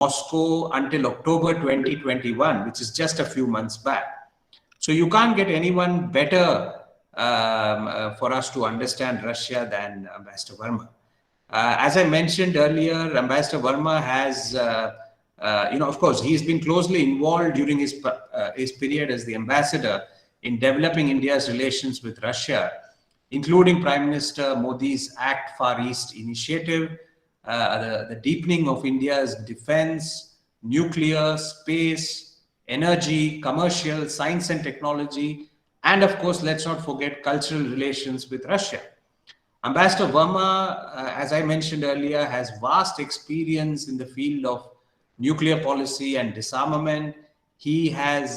Moscow until October 2021, which is just a few months back. So you can't get anyone better for us to understand Russia than Ambassador Verma. As I mentioned earlier, Ambassador Verma has, of course, he's been closely involved during his period as the ambassador in developing India's relations with Russia, including Prime Minister Modi's Act Far East initiative, the deepening of India's defense, nuclear, space, energy, commercial, science and technology, and of course, let's not forget cultural relations with Russia. Ambassador Verma, as I mentioned earlier, has vast experience in the field of nuclear policy and disarmament. He has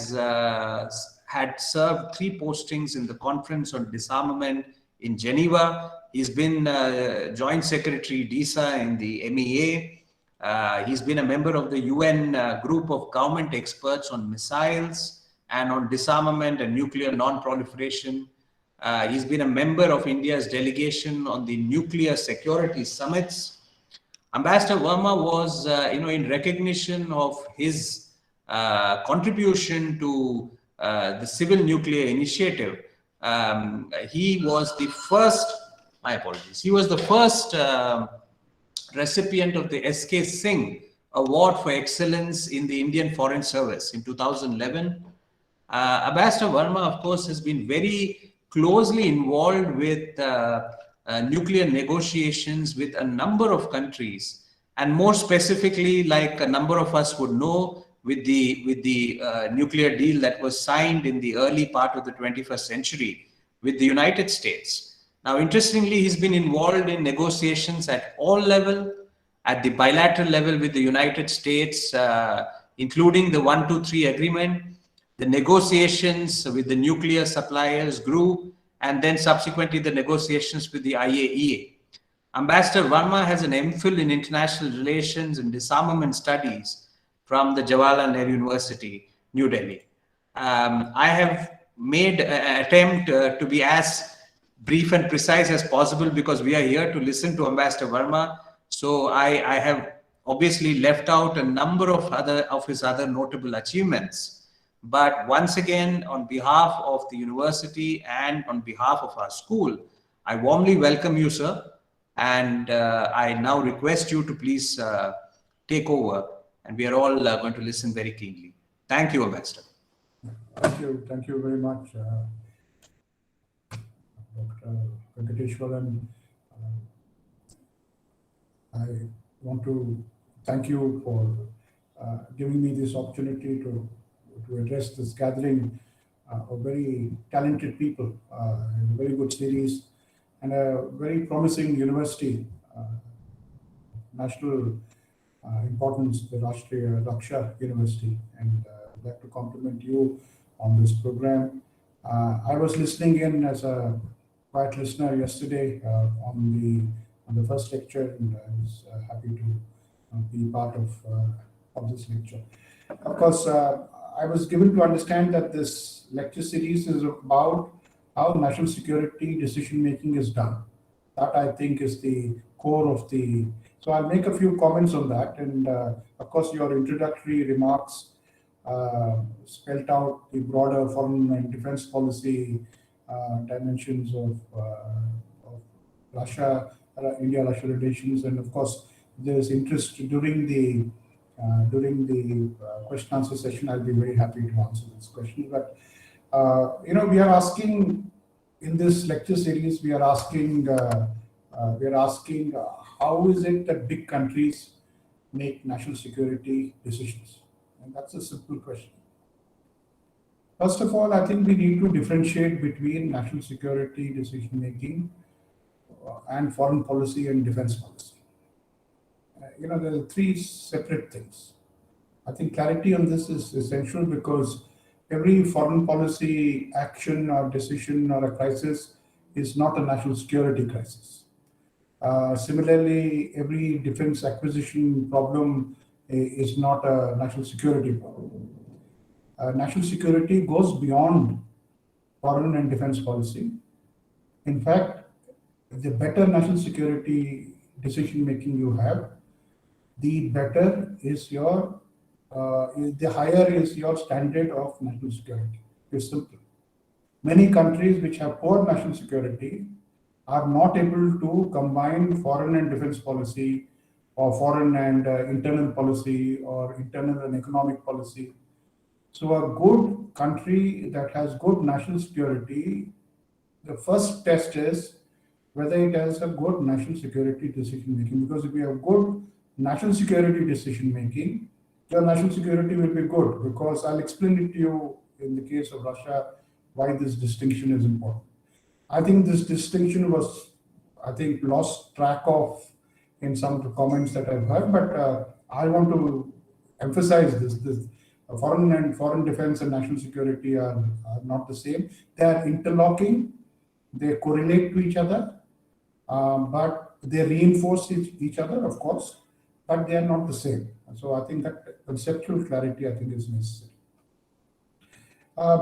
had served 3 postings in the Conference on Disarmament in Geneva. He's been Joint Secretary DISA in the MEA. He's been a member of the UN group of government experts on missiles and on disarmament and nuclear non-proliferation. He's been a member of India's delegation on the nuclear security summits. Ambassador Verma was, in recognition of his contribution to the civil nuclear initiative, he was the first, my apologies, he was the first recipient of the S.K. Singh Award for Excellence in the Indian Foreign Service in 2011. Ambassador Verma, of course, has been very closely involved with nuclear negotiations with a number of countries, and more specifically, like a number of us would know, with the nuclear deal that was signed in the early part of the 21st century with the United States. Now, interestingly, he's been involved in negotiations at all levels, at the bilateral level with the United States, including the 123 agreement. The negotiations with the nuclear suppliers grew, and then subsequently the negotiations with the IAEA. Ambassador Verma has an MPhil in International Relations and Disarmament Studies from the Jawaharlal Nehru University, New Delhi. I have made an attempt to be as brief and precise as possible because we are here to listen to Ambassador Verma. So I have obviously left out a number of his other notable achievements. But once again, on behalf of the university and on behalf of our school, I warmly welcome you, sir. And I now request you to please take over. And we are all going to listen very keenly. Thank you, Ambassador. Thank you very much, Dr. Venkateshwaran. I want to thank you for giving me this opportunity to address this gathering of very talented people in a very good series and a very promising university, national importance, the Raksha University, and I'd like to compliment you on this program. I was listening in as a quiet listener yesterday on the first lecture, and I was happy to be part of this lecture. Of course, I was given to understand that this lecture series is about how national security decision making is done. That, I think, is the core of the. So I'll make a few comments on that, and of course, your introductory remarks spelled out the broader foreign and defense policy dimensions of Russia, India-Russia relations, and of course, there's interest during the question answer session. I'll be very happy to answer this question. But we are asking in this lecture series, we are asking how is it that big countries make national security decisions? And that's a simple question. First of all, I think we need to differentiate between national security decision making and foreign policy and defense policy. There are 3 separate things. I think clarity on this is essential because every foreign policy action or decision or a crisis is not a national security crisis. Similarly, every defense acquisition problem is not a national security problem. National security goes beyond foreign and defense policy. In fact, the better national security decision making you have, the better is your, the higher is your standard of national security. It's simple. Many countries which have poor national security are not able to combine foreign and defense policy, or foreign and internal policy, or internal and economic policy. So a good country that has good national security, the first test is whether it has a good national security decision making. Because if you have good national security decision making, your national security will be good. Because I'll explain it to you in the case of Russia why this distinction is important. I think this distinction was, I think, lost track of in some of the comments that I've heard, but I want to emphasize this. Foreign defense and national security are not the same. They are interlocking, they correlate to each other, but they reinforce each other, of course, but they are not the same. So I think that conceptual clarity, I think, is necessary.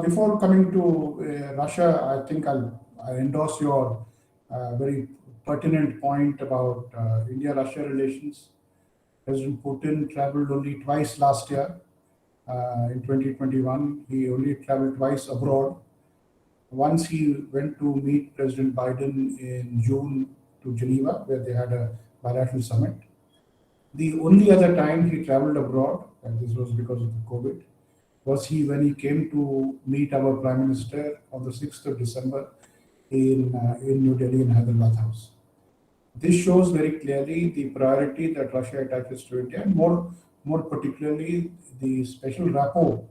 Before coming to Russia, I think I endorse your very pertinent point about India-Russia relations. President Putin traveled only twice last year. In 2021, he only traveled twice abroad. Once he went to meet President Biden in June to Geneva, where they had a bilateral summit. The only other time he traveled abroad, and this was because of the COVID, was when he came to meet our Prime Minister on the 6th of December in New Delhi in Hyderabad House. This shows very clearly the priority that Russia attaches to India, and more particularly the special rapport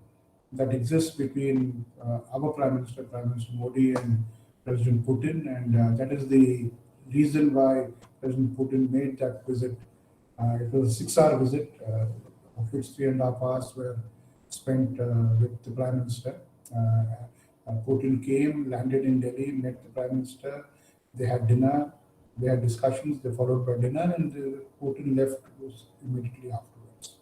that exists between our Prime Minister Modi, and President Putin, and that is the reason why President Putin made that visit. It was a 6-hour visit, of which 3.5 hours were spent with the Prime Minister. Putin came, landed in Delhi, met the Prime Minister, they had dinner, they had discussions, they followed by dinner, and Putin left immediately afterwards.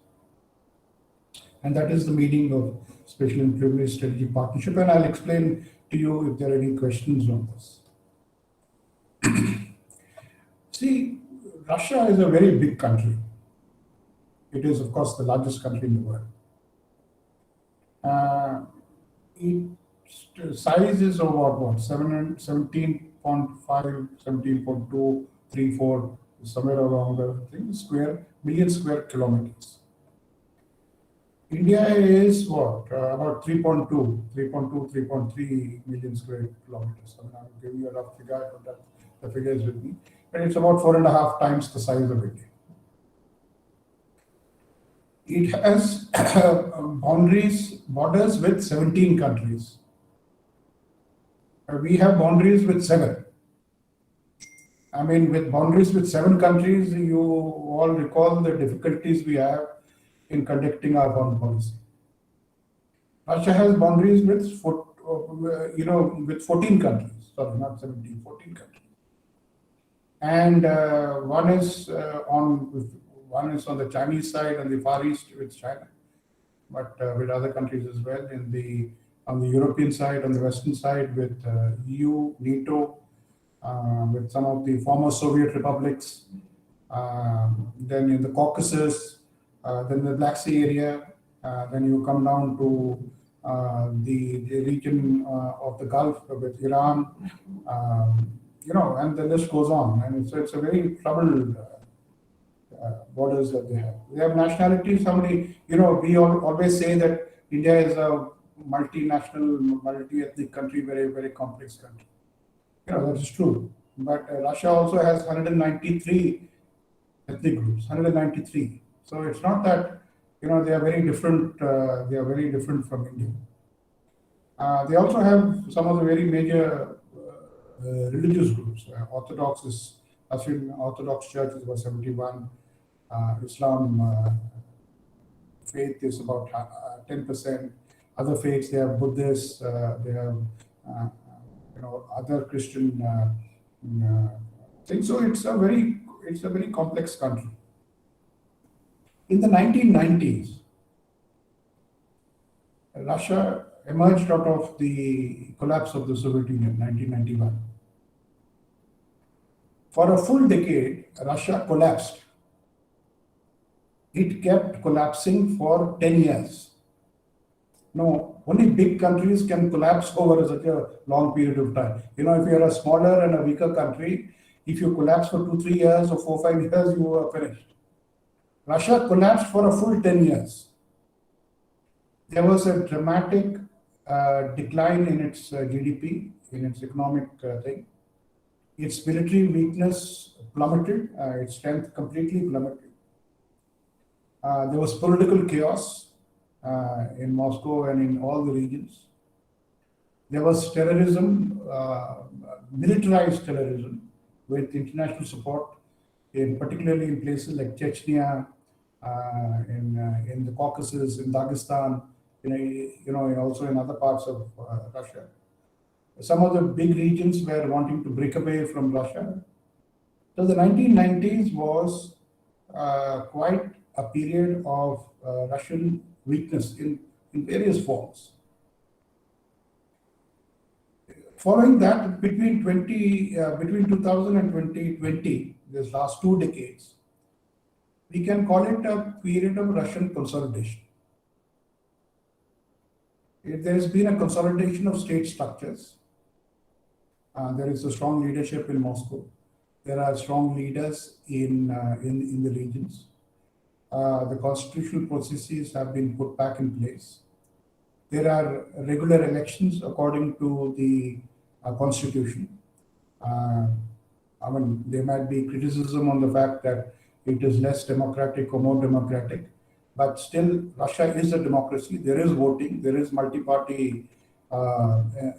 And that is the meaning of Special and Privileged Strategic Partnership, and I'll explain to you if there are any questions on this. See, Russia is a very big country. It is, of course, the largest country in the world. Its size is about what? 17.5, 17.2, 3, 4, somewhere around the thing, million square kilometers. India is what? About 3.2, 3.3 million square kilometers. I mean, I'll give you a rough figure, but the figure is with me. But it's about 4.5 times the size of India. It has borders with 17 countries. We have boundaries with 7. I mean, with boundaries with 7 countries, you all recall the difficulties we have in conducting our foreign policy. Russia has boundaries with 14 countries. Sorry, not 17, 14 countries. And one is on the Chinese side and the Far East with China, but with other countries as well. On the European side, on the Western side, with EU, NATO, with some of the former Soviet republics. Then in the Caucasus, then the Black Sea area. Then you come down to the region of the Gulf with Iran. And the list goes on. And it's a very troubled borders that they have. They have nationality. We always say that India is a multinational, multi-ethnic country, very, very complex country. That is true. But Russia also has 193 ethnic groups, 193. So it's not that, they are very different. They are very different from India. They also have some of the very major religious groups. Russian Orthodox Church is about 71. Islam faith is about 10%. Other faiths, they have Buddhists, they have other Christian things. So it's a very complex country. In the 1990s, Russia emerged out of the collapse of the Soviet Union, 1991. For a full decade, Russia collapsed. it kept collapsing for 10 years. No, only big countries can collapse over such a long period of time. If you're a smaller and a weaker country, if you collapse for 2, 3 years or 4, 5 years, you are finished. Russia collapsed for a full 10 years. There was a dramatic decline in its GDP, in its economic thing. Its military weakness plummeted, its strength completely plummeted. There was political chaos in Moscow and in all the regions. There was terrorism, militarized terrorism, with international support, particularly in places like Chechnya, in the Caucasus, in Dagestan, and also in other parts of Russia. Some of the big regions were wanting to break away from Russia. So the 1990s was quite a period of Russian weakness in various forms. Following that, between 2000 and 2020, these last 2 decades, we can call it a period of Russian consolidation. There has been a consolidation of state structures. There is a strong leadership in Moscow. There are strong leaders in the regions. The constitutional processes have been put back in place. There are regular elections according to the constitution. There might be criticism on the fact that it is less democratic or more democratic, but still Russia is a democracy. There is voting, there is multi-party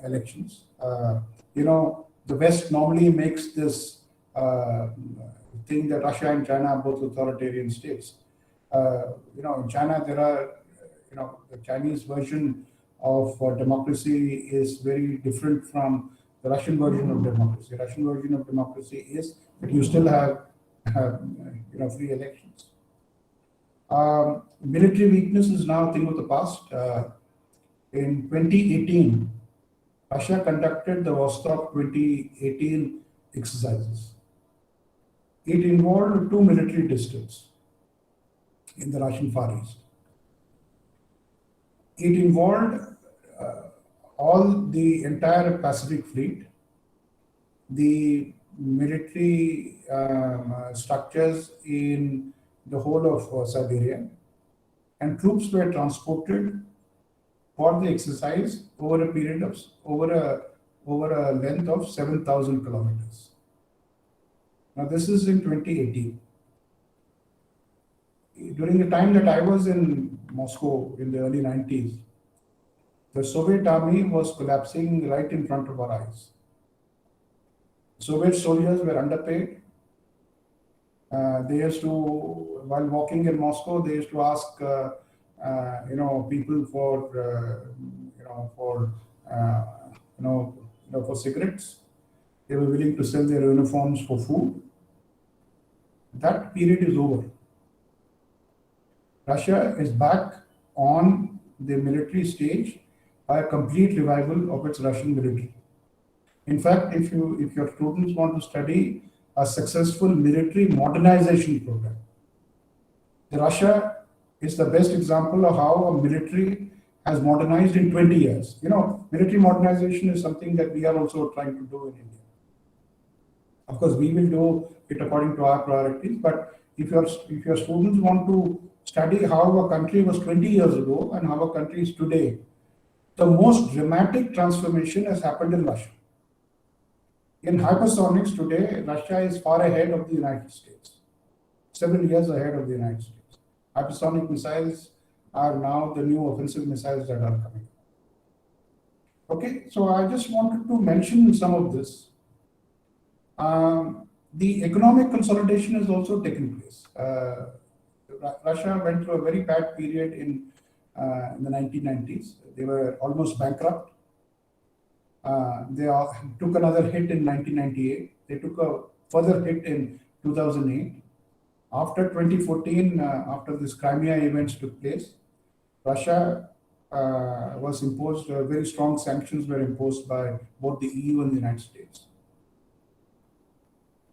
elections. The West normally makes this thing that Russia and China are both authoritarian states. In China, there are, the Chinese version of democracy is very different from the Russian version of democracy. The Russian version of democracy is that you still have free elections. Military weakness is now a thing of the past. In 2018, Russia conducted the Warsaw 2018 exercises. It involved 2 military districts in the Russian Far East. It involved all the entire Pacific Fleet, the military structures in the whole of Siberia, and troops were transported for the exercise over a period of over a length of 7,000 kilometers. Now this is in 2018. During the time that I was in Moscow in the early 90s, the Soviet army was collapsing right in front of our eyes. Soviet soldiers were underpaid. They used to, while walking in Moscow, they used to ask, people for cigarettes. They were willing to sell their uniforms for food. That period is over. Russia is back on the military stage by a complete revival of its Russian military. In fact, if your students want to study a successful military modernization program, Russia is the best example of how a military has modernized in 20 years. Military modernization is something that we are also trying to do in India. Of course, we will do it according to our priorities, but if your students want to study how a country was 20 years ago and how a country is today, the most dramatic transformation has happened in Russia. In hypersonics today, Russia is far ahead of the United States, several years ahead of the United States. Hypersonic missiles are now the new offensive missiles that are coming. Okay, so I just wanted to mention some of this. The economic consolidation has also taken place. Russia went through a very bad period in the 1990s. They were almost bankrupt. They took another hit in 1998. They took a further hit in 2008. After 2014, after this Crimea events took place, Russia was imposed, very strong sanctions were imposed by both the EU and the United States.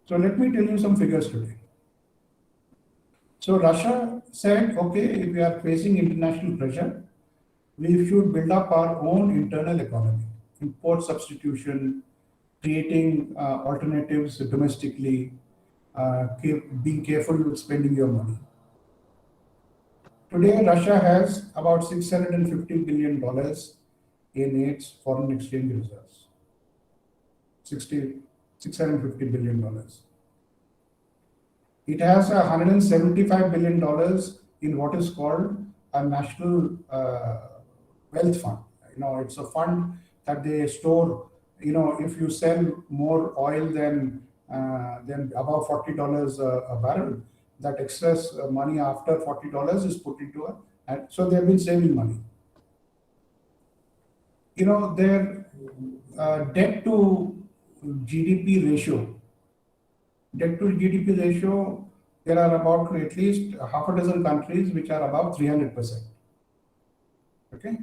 So let me tell you some figures today. So Russia said, okay, if we are facing international pressure, we should build up our own internal economy, import substitution, creating alternatives domestically, being careful with spending your money. Today, Russia has about $650 billion in its foreign exchange reserves. $650 billion. It has $175 billion in what is called a national wealth fund. It's a fund that they store. If you sell more oil than above $40 a barrel, that excess money after $40 is put into and so they've been saving money. Their debt to GDP ratio, there are about at least half a dozen countries which are above 300%. Okay.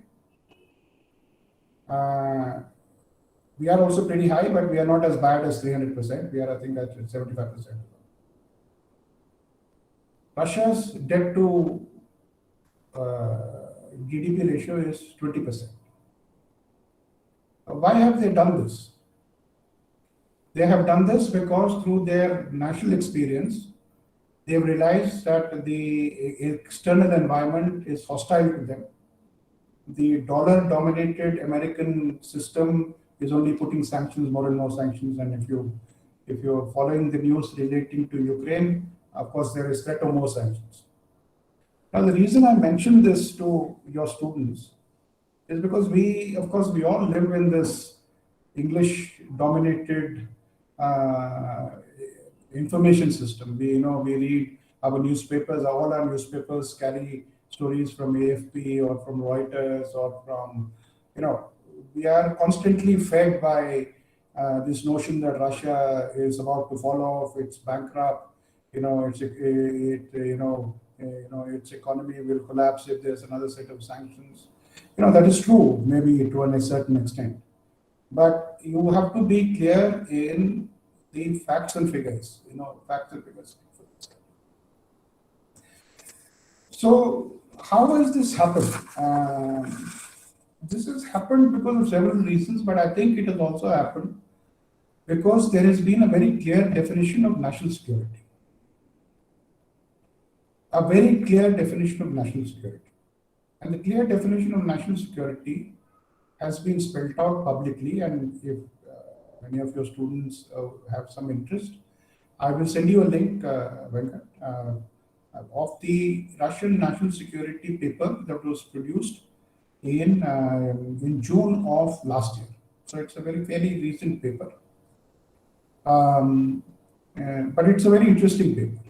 We are also pretty high, but we are not as bad as 300%. We are, I think, at 75%. Russia's debt to GDP ratio is 20%. Why have they done this? They have done this because through their national experience, they've realized that the external environment is hostile to them. The dollar-dominated American system is only putting sanctions, more and more sanctions. And if you're following the news relating to Ukraine, of course, there is threat of more sanctions. Now, the reason I mention this to your students is because we all live in this English-dominated information system. We read our newspapers. All our newspapers carry stories from AFP or from Reuters or from, we are constantly fed by this notion that Russia is about to fall off, it's bankrupt, its economy will collapse if there's another set of sanctions. That is true, maybe to a certain extent. But you have to be clear in the facts and figures, facts and figures. So how has this happened? This has happened because of several reasons, but I think it has also happened because there has been a very clear definition of national security. A very clear definition of national security. And the clear definition of national security has been spelled out publicly, and if any of your students have some interest, I will send you a link, Venkat, of the Russian national security paper that was produced in June of last year. So it's a fairly recent paper, but it's a very interesting paper.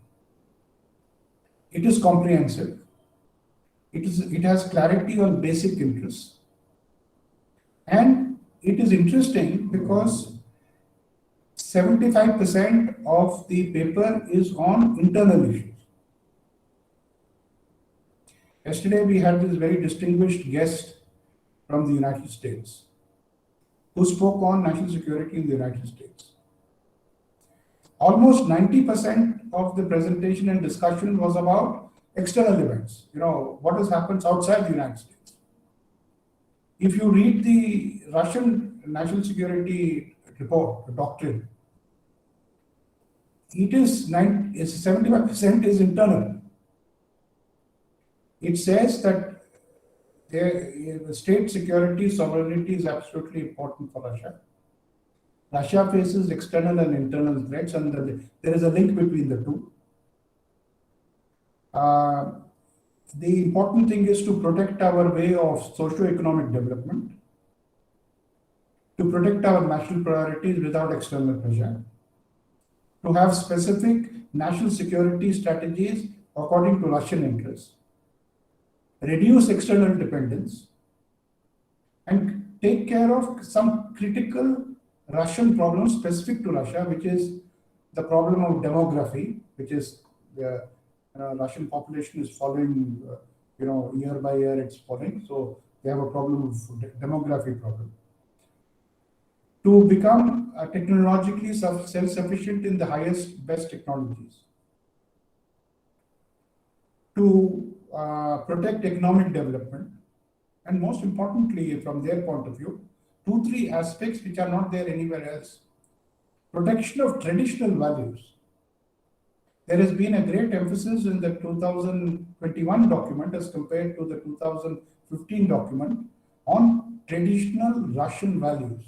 It is comprehensive. It has clarity on basic interests. And it is interesting because 75% of the paper is on internal issues. Yesterday, we had this very distinguished guest from the United States who spoke on national security in the United States. Almost 90% of the presentation and discussion was about external events, what has happened outside the United States. If you read the Russian national security report, the doctrine, it is 75% is internal. It says that the state security sovereignty is absolutely important for Russia. Russia faces external and internal threats, and there is a link between the two. The important thing is to protect our way of socio-economic development, to protect our national priorities without external pressure, to have specific national security strategies according to Russian interests, reduce external dependence, and take care of some critical Russian problems specific to Russia, which is the problem of demography, which is the Russian population is falling, year by year it's falling. So they have a problem of demography problem. To become technologically self-sufficient in the highest, best technologies. to protect economic development, and most importantly, from their point of view, 2-3 aspects which are not there anywhere else. Protection of traditional values. There has been a great emphasis in the 2021 document as compared to the 2015 document on traditional Russian values.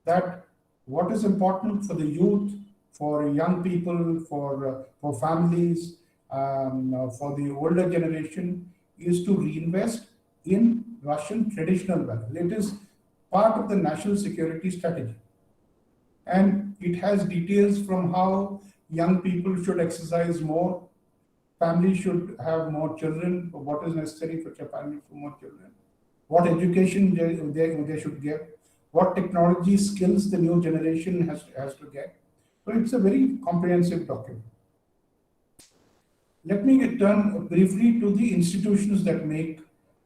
That what is important for the youth, for young people, for families, for the older generation is to reinvest in Russian traditional values. It is part of the national security strategy. And it has details from how young people should exercise more, families should have more children, what is necessary for family for more children, what education they should get, what technology skills the new generation has to get. So it's a very comprehensive document. Let me turn briefly to the institutions that make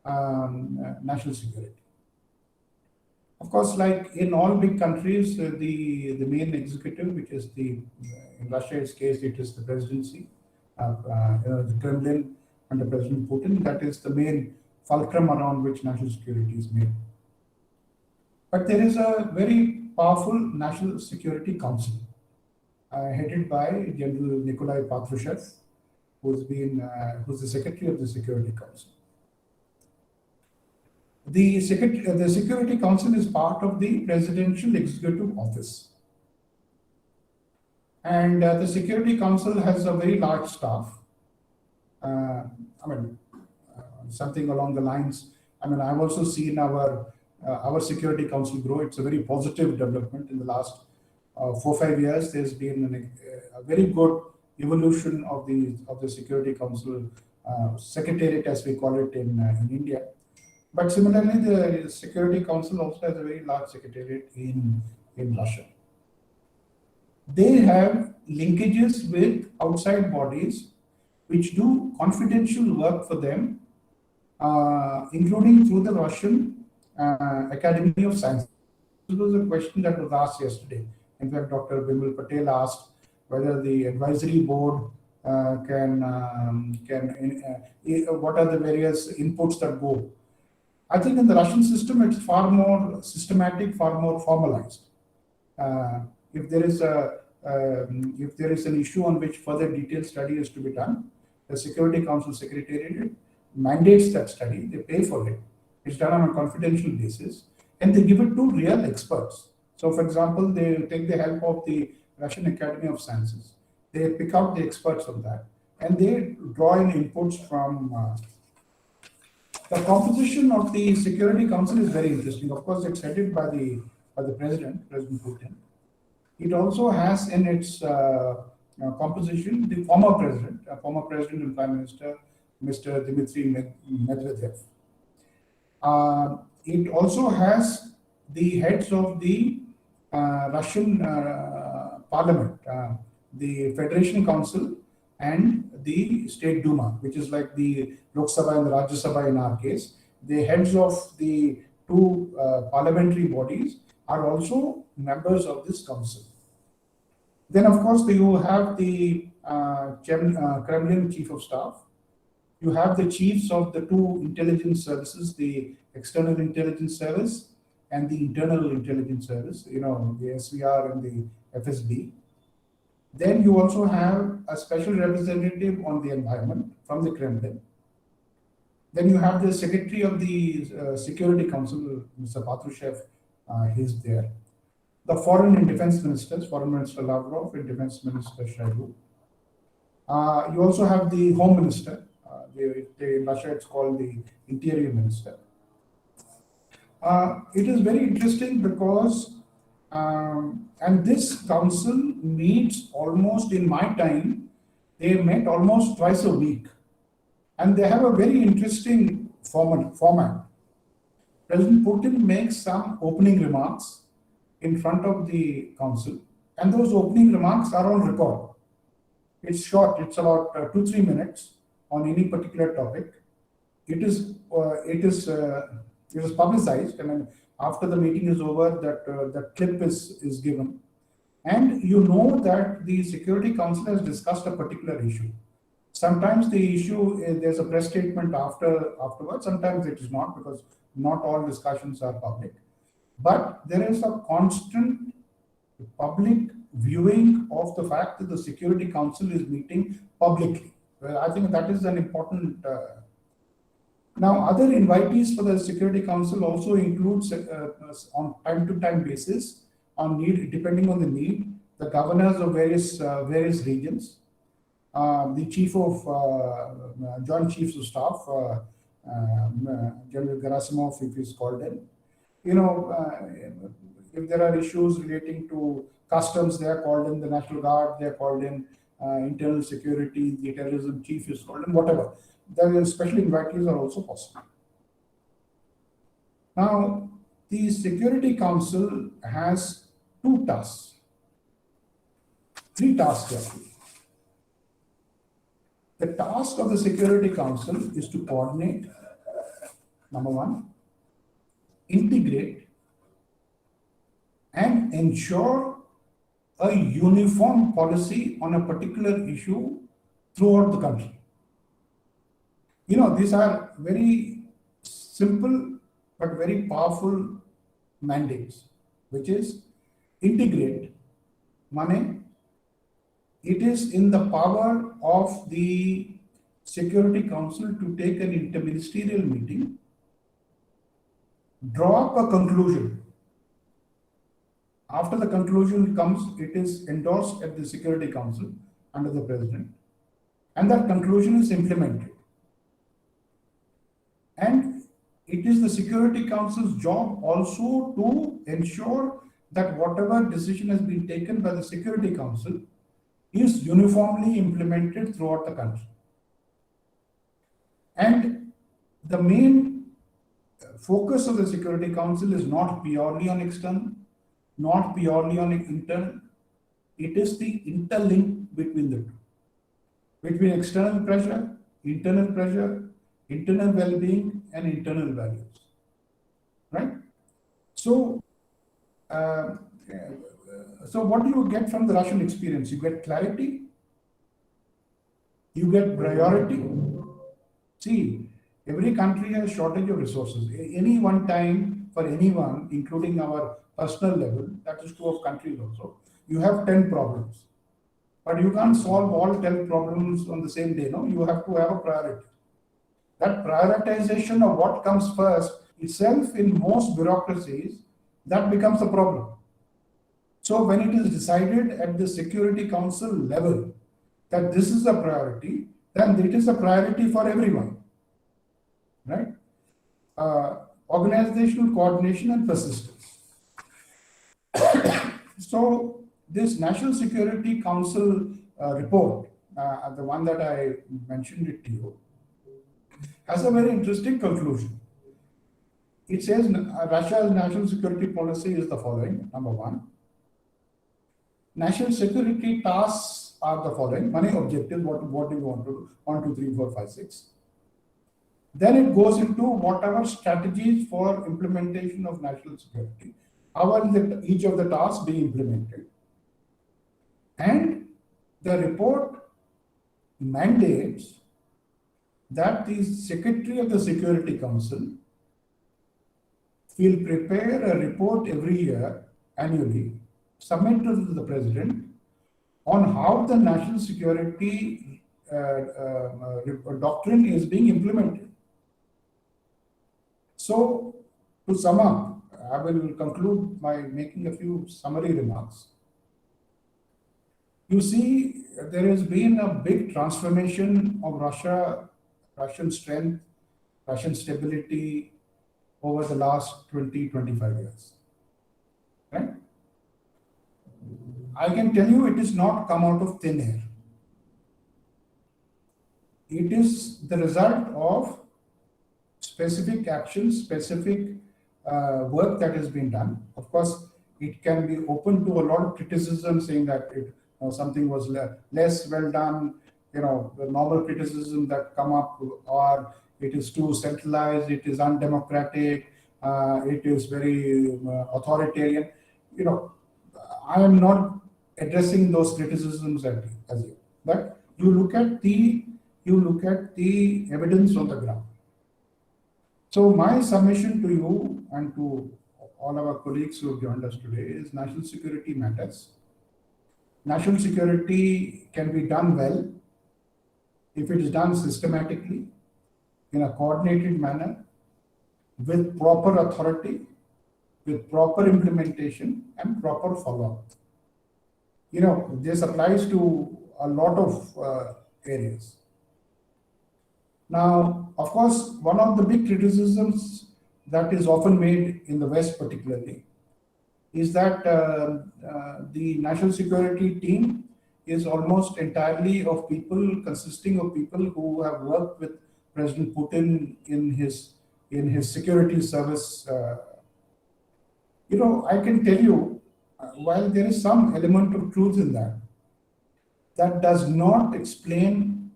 national security. Of course, like in all big countries, the main executive, which is in Russia's case, it is the presidency, the Kremlin under President Putin. That is the main fulcrum around which national security is made. But there is a very powerful National Security Council headed by General Nikolai Patrushev, who's the Secretary of the Security Council. The Security Council is part of the Presidential Executive Office. And the Security Council has a very large staff. Something along the lines, I've also seen our Security Council grow. It's a very positive development in the last 4-5 years. There's been a very good evolution of the Security Council Secretariat, as we call it in India. But similarly, the Security Council also has a very large secretariat in Russia. They have linkages with outside bodies which do confidential work for them, including through the Russian Academy of Sciences. This was a question that was asked yesterday. In fact, Dr. Bimal Patel asked whether the advisory board what are the various inputs that go. I think in the Russian system, it's far more systematic, far more formalized. If there is an issue on which further detailed study is to be done, the Security Council Secretariat mandates that study. They pay for it. It's done on a confidential basis, and they give it to real experts. So, for example, they take the help of the Russian Academy of Sciences. They pick out the experts on that, and they draw in inputs from. The composition of the Security Council is very interesting. Of course, it's headed by the President Putin. It also has in its composition the former President and Prime Minister, Mr. Dmitry Medvedev. It also has the heads of the Russian Parliament, the Federation Council, and the State Duma, which is like the Lok Sabha and the Rajya Sabha in our case. The heads of the two parliamentary bodies are also members of this council. Then, of course, you have the Kremlin Chief of Staff. You have the chiefs of the two intelligence services, the External Intelligence Service and the Internal Intelligence Service, the SVR and the FSB. Then you also have a special representative on the environment from the Kremlin. Then you have the Secretary of the Security Council, Mr. Patrushev, he's there. The Foreign and Defense Ministers, Foreign Minister Lavrov and Defense Minister Shoigu. You also have the Home Minister. In Russia, it's called the Interior Minister. It is very interesting because and this council meets almost, in my time, they met almost twice a week. And they have a very interesting format. President Putin makes some opening remarks in front of the council, and those opening remarks are on record. It's short, it's about 2-3 minutes on any particular topic. It is publicized. After the meeting is over, that clip is given. And you know that the Security Council has discussed a particular issue. Sometimes the issue is there's a press statement afterwards. Sometimes it is not, because not all discussions are public. But there is a constant public viewing of the fact that the Security Council is meeting publicly. Well, I think that is an important. Now, other invitees for the Security Council also includes on time-to-time basis, on need, depending on the need, the governors of various regions, the chief of Joint Chiefs of Staff, General Gerasimov, if he's called in. You know, if there are issues relating to customs, they are called in. The National Guard, they are called in. Internal security, the terrorism chief is called in. Whatever. The special invitees are also possible. Now, the Security Council has three tasks actually. The task of the Security Council is to coordinate, number one, integrate, and ensure a uniform policy on a particular issue throughout the country. You know, these are very simple but very powerful mandates, which is integrate. Money. It is in the power of the Security Council to take an interministerial meeting, draw up a conclusion. After the conclusion comes, it is endorsed at the Security Council under the President, and that conclusion is implemented. And it is the Security Council's job also to ensure that whatever decision has been taken by the Security Council is uniformly implemented throughout the country. And the main focus of the Security Council is not purely on external, not purely on internal. It is the interlink between the two, between external pressure, internal well-being, and internal values, right? So, so what do you get from the Russian experience? You get clarity, you get priority. See, every country has shortage of resources. Any one time for anyone, including our personal level, that is true of countries also, you have 10 problems. But you can't solve all 10 problems on the same day, no? You have to have a priority. That prioritization of what comes first itself in most bureaucracies, that becomes a problem. So when it is decided at the Security Council level that this is a priority, then it is a priority for everyone, right? Organizational coordination and persistence. So this National Security Council report, the one that I mentioned it to you, has a very interesting conclusion. It says Russia's national security policy is the following. Number one, national security tasks are the following. Money objectives, what do you want to do? 1, 2, 3, 4, 5, 6. Then it goes into whatever strategies for implementation of national security. How will each of the tasks be implemented? And the report mandates that the Secretary of the Security Council will prepare a report every year, annually, submit to the President on how the national security doctrine is being implemented. So, to sum up, I will conclude by making a few summary remarks. You see, there has been a big transformation of Russian strength, Russian stability over the last 20-25 years. Right? I can tell you it is not come out of thin air. It is the result of specific actions, specific work that has been done. Of course, it can be open to a lot of criticism, saying that something was less well done. The normal criticism that come up are it is too centralized, it is undemocratic, it is very authoritarian. I am not addressing those criticisms as yet. But you look at the you look at the evidence on the ground. So my submission to you and to all our colleagues who have joined us today is national security matters. National security can be done well if it is done systematically, in a coordinated manner, with proper authority, with proper implementation and proper follow-up. This applies to a lot of areas. Now, of course, one of the big criticisms that is often made in the West particularly is that the national security team is almost entirely of people, consisting of people who have worked with President Putin in his security service. I can tell you, while there is some element of truth in that, that does not explain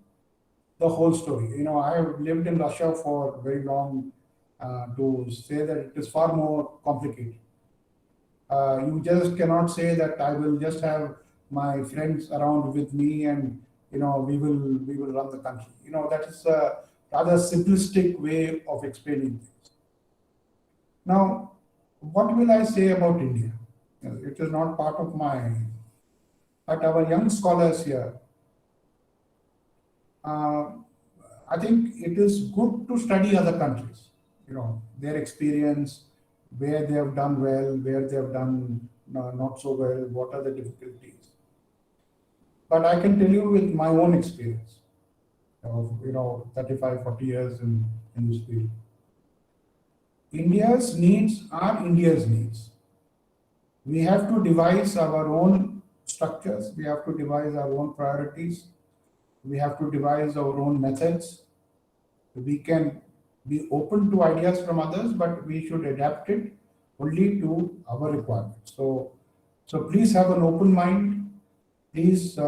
the whole story. I have lived in Russia for very long to say that it is far more complicated. You just cannot say that I will just have my friends around with me and we will run the country. That is a rather simplistic way of explaining things. Now, what will I say about India? It is not part of but our young scholars here, I think it is good to study other countries, their experience, where they have done well, where they have done not so well, what are the difficulties. But I can tell you with my own experience of 35, 40 years in this field. India's needs are India's needs. We have to devise our own structures, we have to devise our own priorities, we have to devise our own methods. We can be open to ideas from others, but we should adapt it only to our requirements. So please have an open mind. Please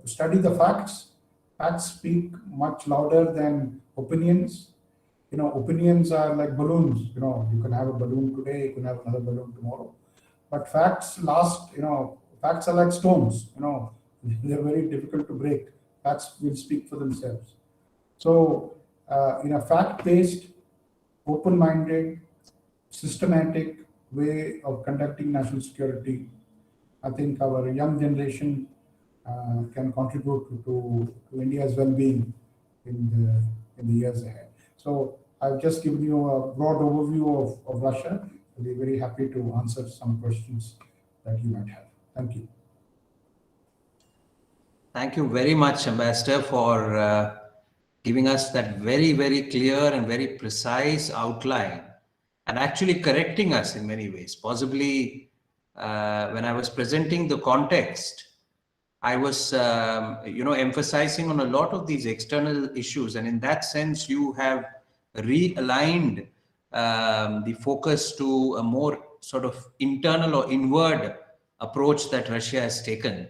study the facts. Facts speak much louder than opinions. Opinions are like balloons. You can have a balloon today, you can have another balloon tomorrow. But facts last, facts are like stones. They're very difficult to break. Facts will speak for themselves. So in a fact-based, open-minded, systematic way of conducting national security, I think our young generation can contribute to India's well-being in the years ahead. So I've just given you a broad overview of Russia. I'll be very happy to answer some questions that you might have. Thank you. Thank you very much, Ambassador, for giving us that very, very clear and very precise outline and actually correcting us in many ways. Possibly when I was presenting the context, I was emphasizing on a lot of these external issues, and in that sense you have realigned the focus to a more sort of internal or inward approach that Russia has taken.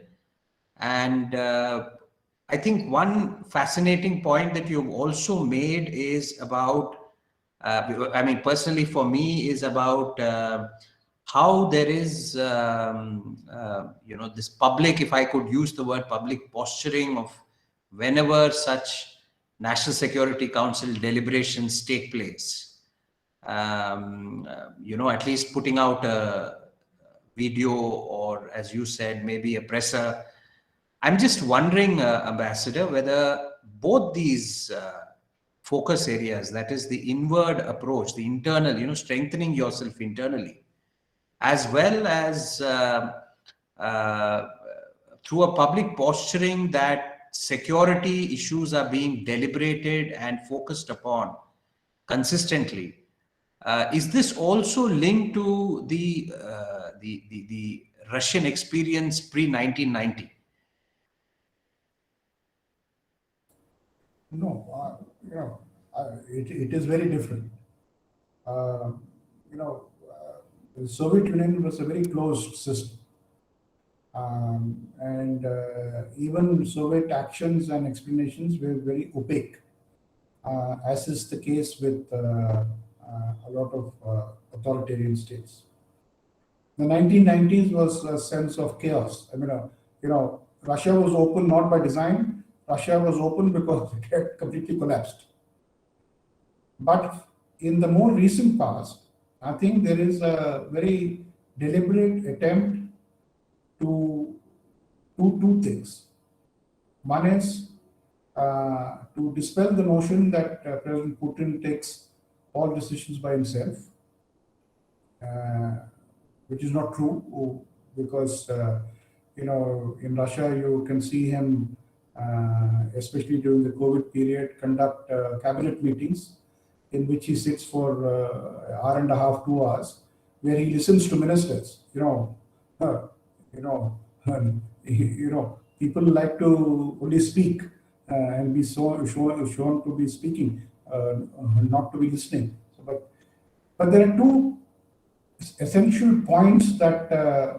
And I think one fascinating point that you've also made is about, personally for me, is about how there is, this public, if I could use the word public, posturing of whenever such National Security Council deliberations take place. At least putting out a video or, as you said, maybe a presser. I'm just wondering, Ambassador, whether both these focus areas, that is the inward approach, the internal, strengthening yourself internally, as well as through a public posturing that security issues are being deliberated and focused upon consistently. Is this also linked to the Russian experience pre-1990? No, it is very different. The Soviet Union was a very closed system. Even Soviet actions and explanations were very opaque, as is the case with a lot of authoritarian states. The 1990s was a sense of chaos. Russia was open not by design, Russia was open because it had completely collapsed. But in the more recent past, I think there is a very deliberate attempt to do two things. One is to dispel the notion that President Putin takes all decisions by himself, uh, which is not true, because in Russia you can see him, especially during the COVID period, conduct cabinet meetings in which he sits for hour and a half, 2 hours, where he listens to ministers. You know, people like to only speak and be shown to be speaking, not to be listening. But there are two essential points that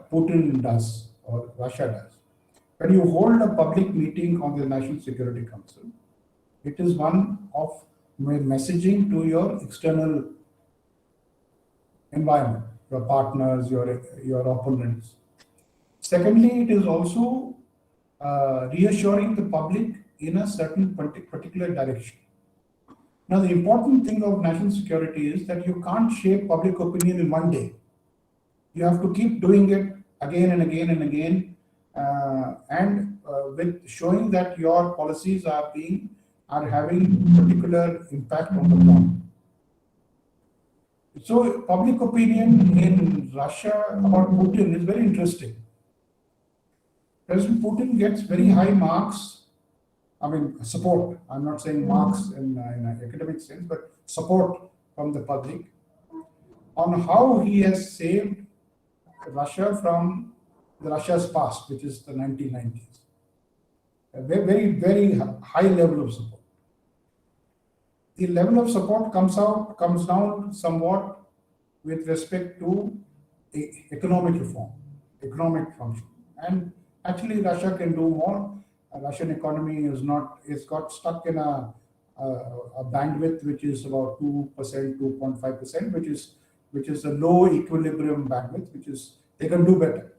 Putin does or Russia does. When you hold a public meeting on the National Security Council, it is one of messaging to your external environment, your partners, your opponents. Secondly, it is also reassuring the public in a certain particular direction. Now, the important thing of national security is that you can't shape public opinion in one day. You have to keep doing it again and again and again, and with showing that your policies are having particular impact on the ground. So, public opinion in Russia about Putin is very interesting. President Putin gets very high marks. I mean, support. I'm not saying marks in an academic sense, but support from the public on how he has saved Russia from Russia's past, which is the 1990s. A very, very high level of support. The level of support comes down somewhat with respect to economic reform, economic function. And actually, Russia can do more. Russian economy is got stuck in a bandwidth which is about 2%, 2.5%, which is a low equilibrium bandwidth, which is they can do better.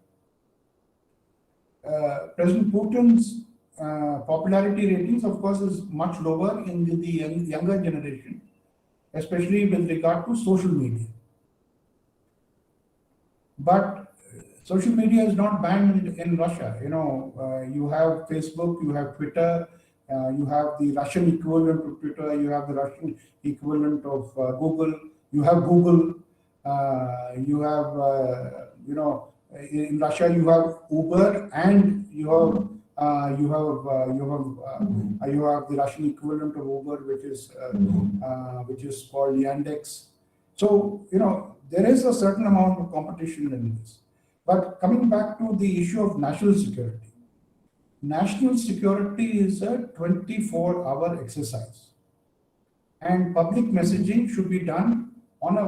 President Putin's popularity ratings, of course, is much lower in the younger generation, especially with regard to social media. But social media is not banned in Russia. You have Facebook, you have Twitter, you have the Russian equivalent of Twitter, you have the Russian equivalent of Google, you have Google, you have, in Russia you have Uber, and you have the Russian equivalent of Uber, which is called Yandex. So there is a certain amount of competition in this. But coming back to the issue of national security is a 24-hour exercise, and public messaging should be done on a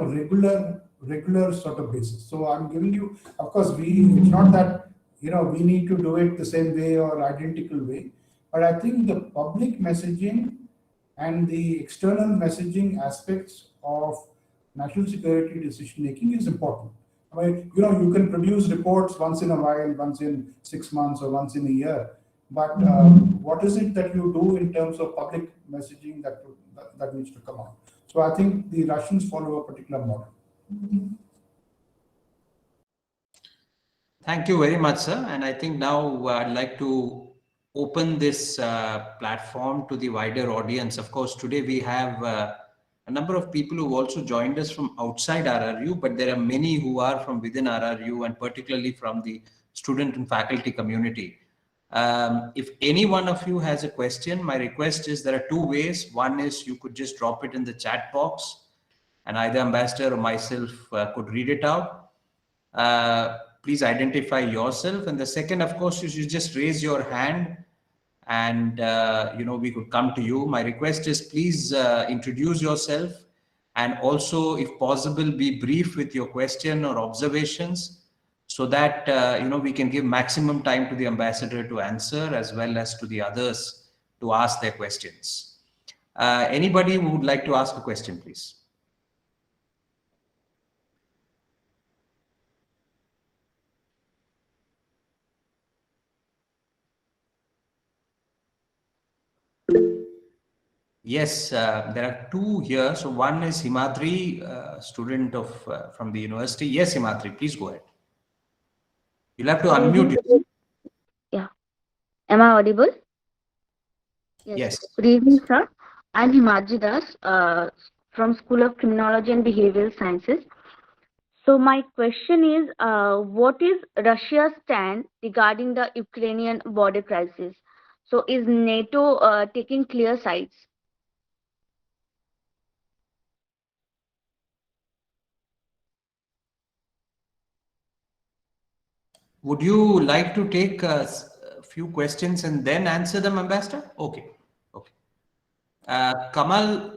regular sort of basis. So I'm giving you, of course, it's not that we need to do it the same way or identical way, but I think the public messaging and the external messaging aspects of national security decision making is important. I mean, you can produce reports once in a while, once in 6 months or once in a year, but what is it that you do in terms of public messaging that needs to come out? So I think the Russians follow a particular model. Thank you very much, sir. And I think now I'd like to open this platform to the wider audience. Of course, today we have a number of people who also joined us from outside RRU, but there are many who are from within RRU, and particularly from the student and faculty community. If any one of you has a question, my request is there are two ways. One is you could just drop it in the chat box, and either Ambassador or myself could read it out. Please identify yourself. And the second, of course, you should just raise your hand, and we could come to you. My request is please introduce yourself, and also, if possible, be brief with your question or observations, so that we can give maximum time to the ambassador to answer, as well as to the others to ask their questions. Anybody who would like to ask a question, please? Yes, there are two here. So one is Himadri, student of from the university. Yes, Himadri, please go ahead. You'll have to Good unmute evening. yourself. Yeah. Am I audible? Yes. Good evening, sir. I'm Himadri Das, from School of Criminology and Behavioral Sciences. So my question is, what is Russia's stand regarding the Ukrainian border crisis? So is NATO taking clear sides? Would you like to take a few questions and then answer them, Ambassador? Okay. Okay. Kamal,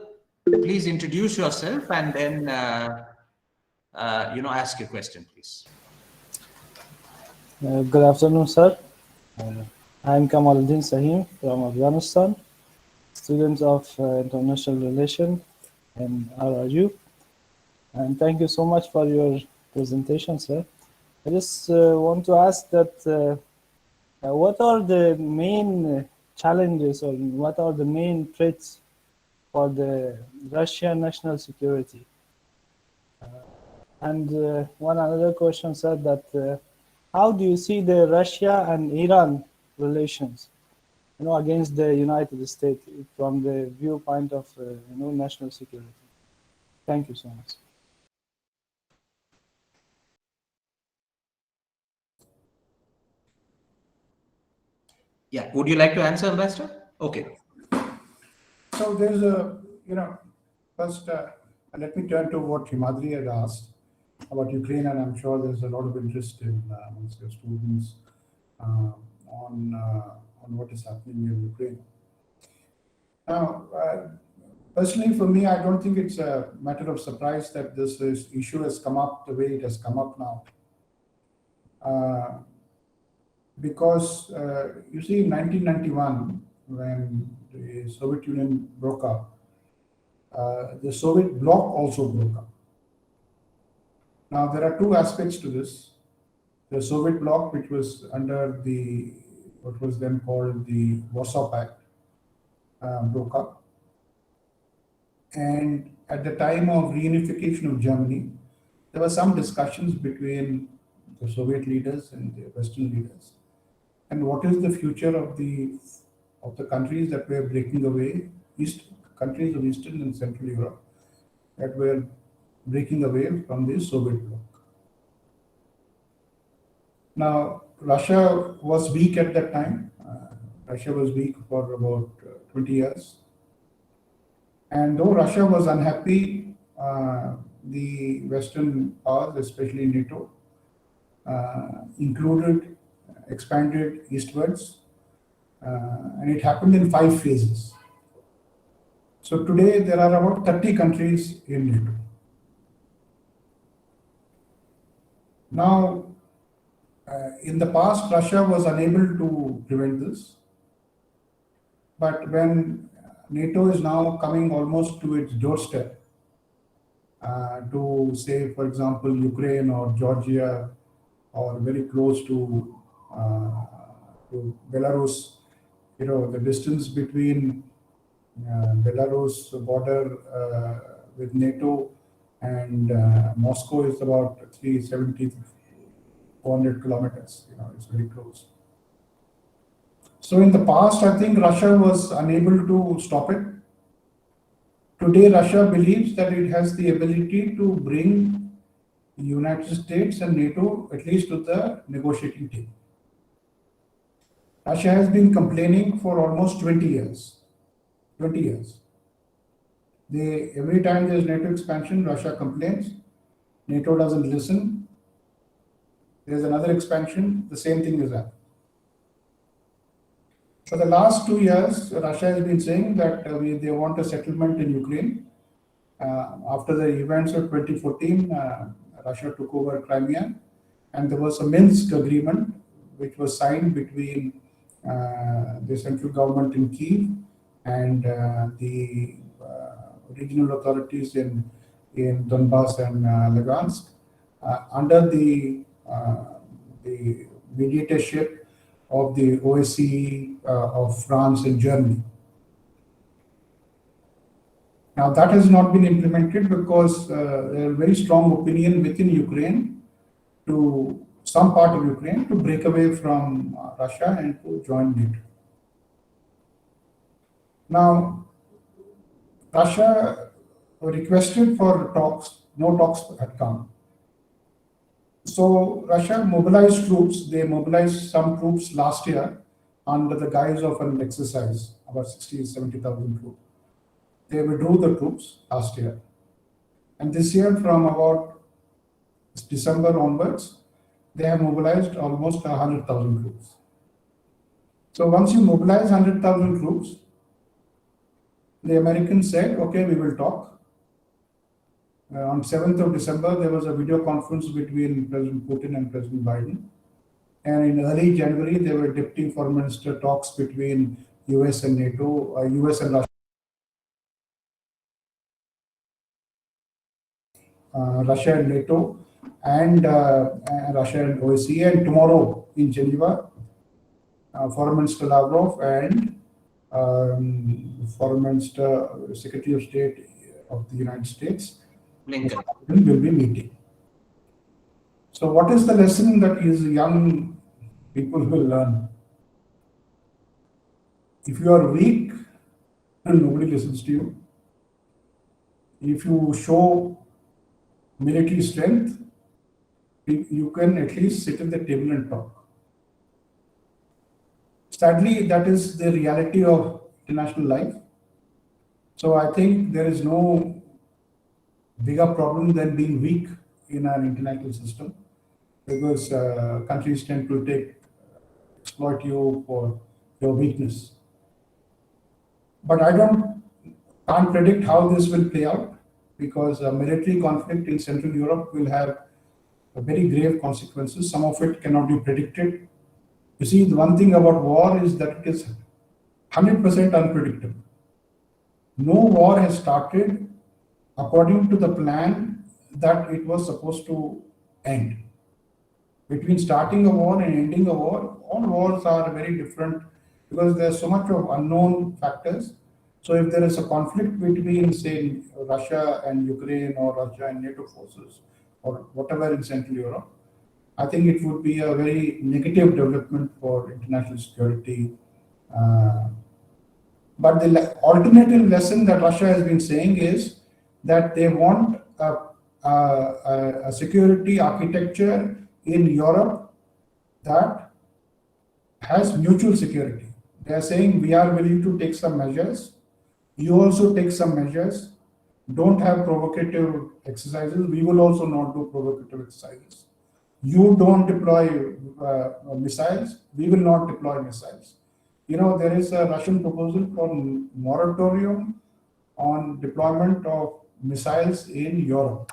please introduce yourself and then ask your question, please. Good afternoon, sir. I'm Kamaluddin Sahim from Afghanistan, student of International Relations and RRU. And thank you so much for your presentation, sir. I just want to ask that what are the main challenges or what are the main threats for the Russian national security? And one another question, sir, that how do you see the Russia and Iran relations, against the United States from the viewpoint of, national security? Thank you so much. Yeah. Would you like to answer, Ambassador? Okay. So there's first, let me turn to what Himadri had asked about Ukraine, and I'm sure there's a lot of interest amongst your students on what is happening in Ukraine. Now, personally, for me, I don't think it's a matter of surprise that this issue has come up the way it has come up now. Because you see, in 1991, when the Soviet Union broke up, the Soviet bloc also broke up. Now, there are two aspects to this. The Soviet bloc, which was under what was then called the Warsaw Pact, broke up. And at the time of reunification of Germany, there were some discussions between the Soviet leaders and the Western leaders. And what is the future of the countries that were breaking away, countries of Eastern and Central Europe, that were breaking away from the Soviet bloc. Now, Russia was weak at that time. Russia was weak for about 20 years. And though Russia was unhappy, the Western powers, especially NATO, expanded eastwards, and it happened in 5 phases. So today there are about 30 countries in NATO. Now, in the past, Russia was unable to prevent this, but when NATO is now coming almost to its doorstep, to say, for example, Ukraine or Georgia, or very close to Belarus, the distance between Belarus border with NATO and Moscow is about 370 to 400 kilometers. It's very close. So in the past, I think Russia was unable to stop it. Today, Russia believes that it has the ability to bring the United States and NATO at least to the negotiating table. Russia has been complaining for almost 20 years. 20 years. Every time there's NATO expansion, Russia complains. NATO doesn't listen. There's another expansion, the same thing is happening. For the last 2 years, Russia has been saying that they want a settlement in Ukraine. After the events of 2014, Russia took over Crimea, and there was a Minsk agreement which was signed between the central government in Kyiv and the regional authorities in Donbass and Lugansk under the mediatorship of the OSCE of France and Germany. Now that has not been implemented because there is very strong opinion within Ukraine to some part of Ukraine to break away from Russia and to join NATO. Now, Russia requested for talks, no talks had come. So Russia mobilized troops. They mobilized some troops last year under the guise of an exercise, about 60, 70,000 troops. They withdrew the troops last year. And this year, from about December onwards, they have mobilized almost 100,000 troops. So once you mobilize 100,000 troops, the Americans said, okay, we will talk. On 7th of December, there was a video conference between President Putin and President Biden. And in early January, there were deputy foreign minister talks between US and NATO, US and Russia. Russia and NATO, and Russia and OSCE, and tomorrow in Geneva, Foreign Minister Lavrov and Foreign Minister, Secretary of State of the United States, Blinken, will be meeting. So what is the lesson that these young people will learn? If you are weak, nobody listens to you. If you show military strength, you can at least sit at the table and talk. Sadly, that is the reality of international life. So I think there is no bigger problem than being weak in our international system, because countries tend to exploit you for your weakness. But I can't predict how this will play out, because a military conflict in Central Europe will have very grave consequences. Some of it cannot be predicted. You see, the one thing about war is that it is 100% unpredictable. No war has started according to the plan that it was supposed to end. Between starting a war and ending a war, all wars are very different because there's so much of unknown factors. So if there is a conflict between, say, Russia and Ukraine, or Russia and NATO forces, or whatever in Central Europe, I think it would be a very negative development for international security. But the alternative lesson that Russia has been saying is that they want a security architecture in Europe that has mutual security. They are saying we are willing to take some measures. You also take some measures. Don't have provocative exercises. We will also not do provocative exercises. You don't deploy missiles. We will not deploy missiles. You know, there is a Russian proposal for moratorium on deployment of missiles in Europe.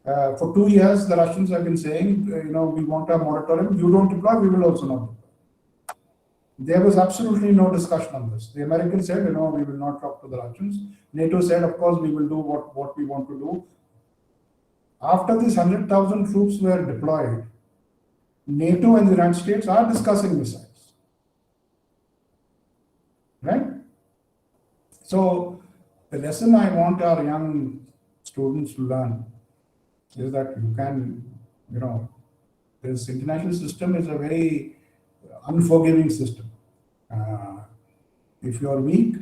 For 2 years, the Russians have been saying, we want a moratorium. You don't deploy, we will also not deploy. There was absolutely no discussion on this. The Americans said, we will not talk to the Russians. NATO said, of course, we will do what we want to do. After these 100,000 troops were deployed, NATO and the United States are discussing missiles. Right? So the lesson I want our young students to learn is that you can, this international system is a very unforgiving system. If you are weak,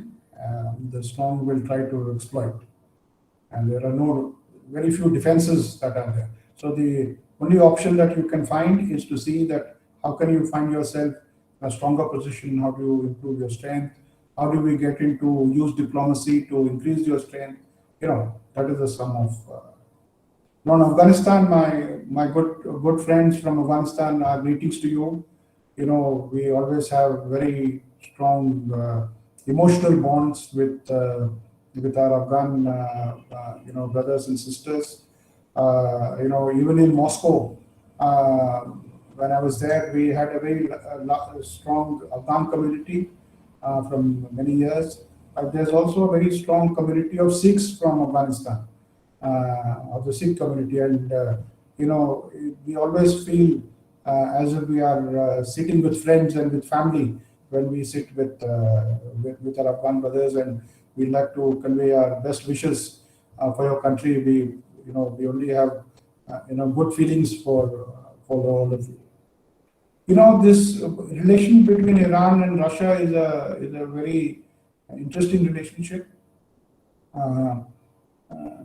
the strong will try to exploit. And there are very few defenses that are there. So the only option that you can find is to see that how can you find yourself in a stronger position, how do you improve your strength, how do we get into use diplomacy to increase your strength, that is the sum of. Now in Afghanistan, my good friends from Afghanistan, greetings to you. We always have very strong emotional bonds with our Afghan brothers and sisters. Even in Moscow, when I was there, we had a very strong Afghan community from many years. There's also a very strong community of Sikhs from Afghanistan, of the Sikh community, and we always feel as if we are sitting with friends and with family when we sit with our Afghan brothers, and we'd like to convey our best wishes for your country. We only have good feelings for all of you. This relation between Iran and Russia is a very interesting relationship.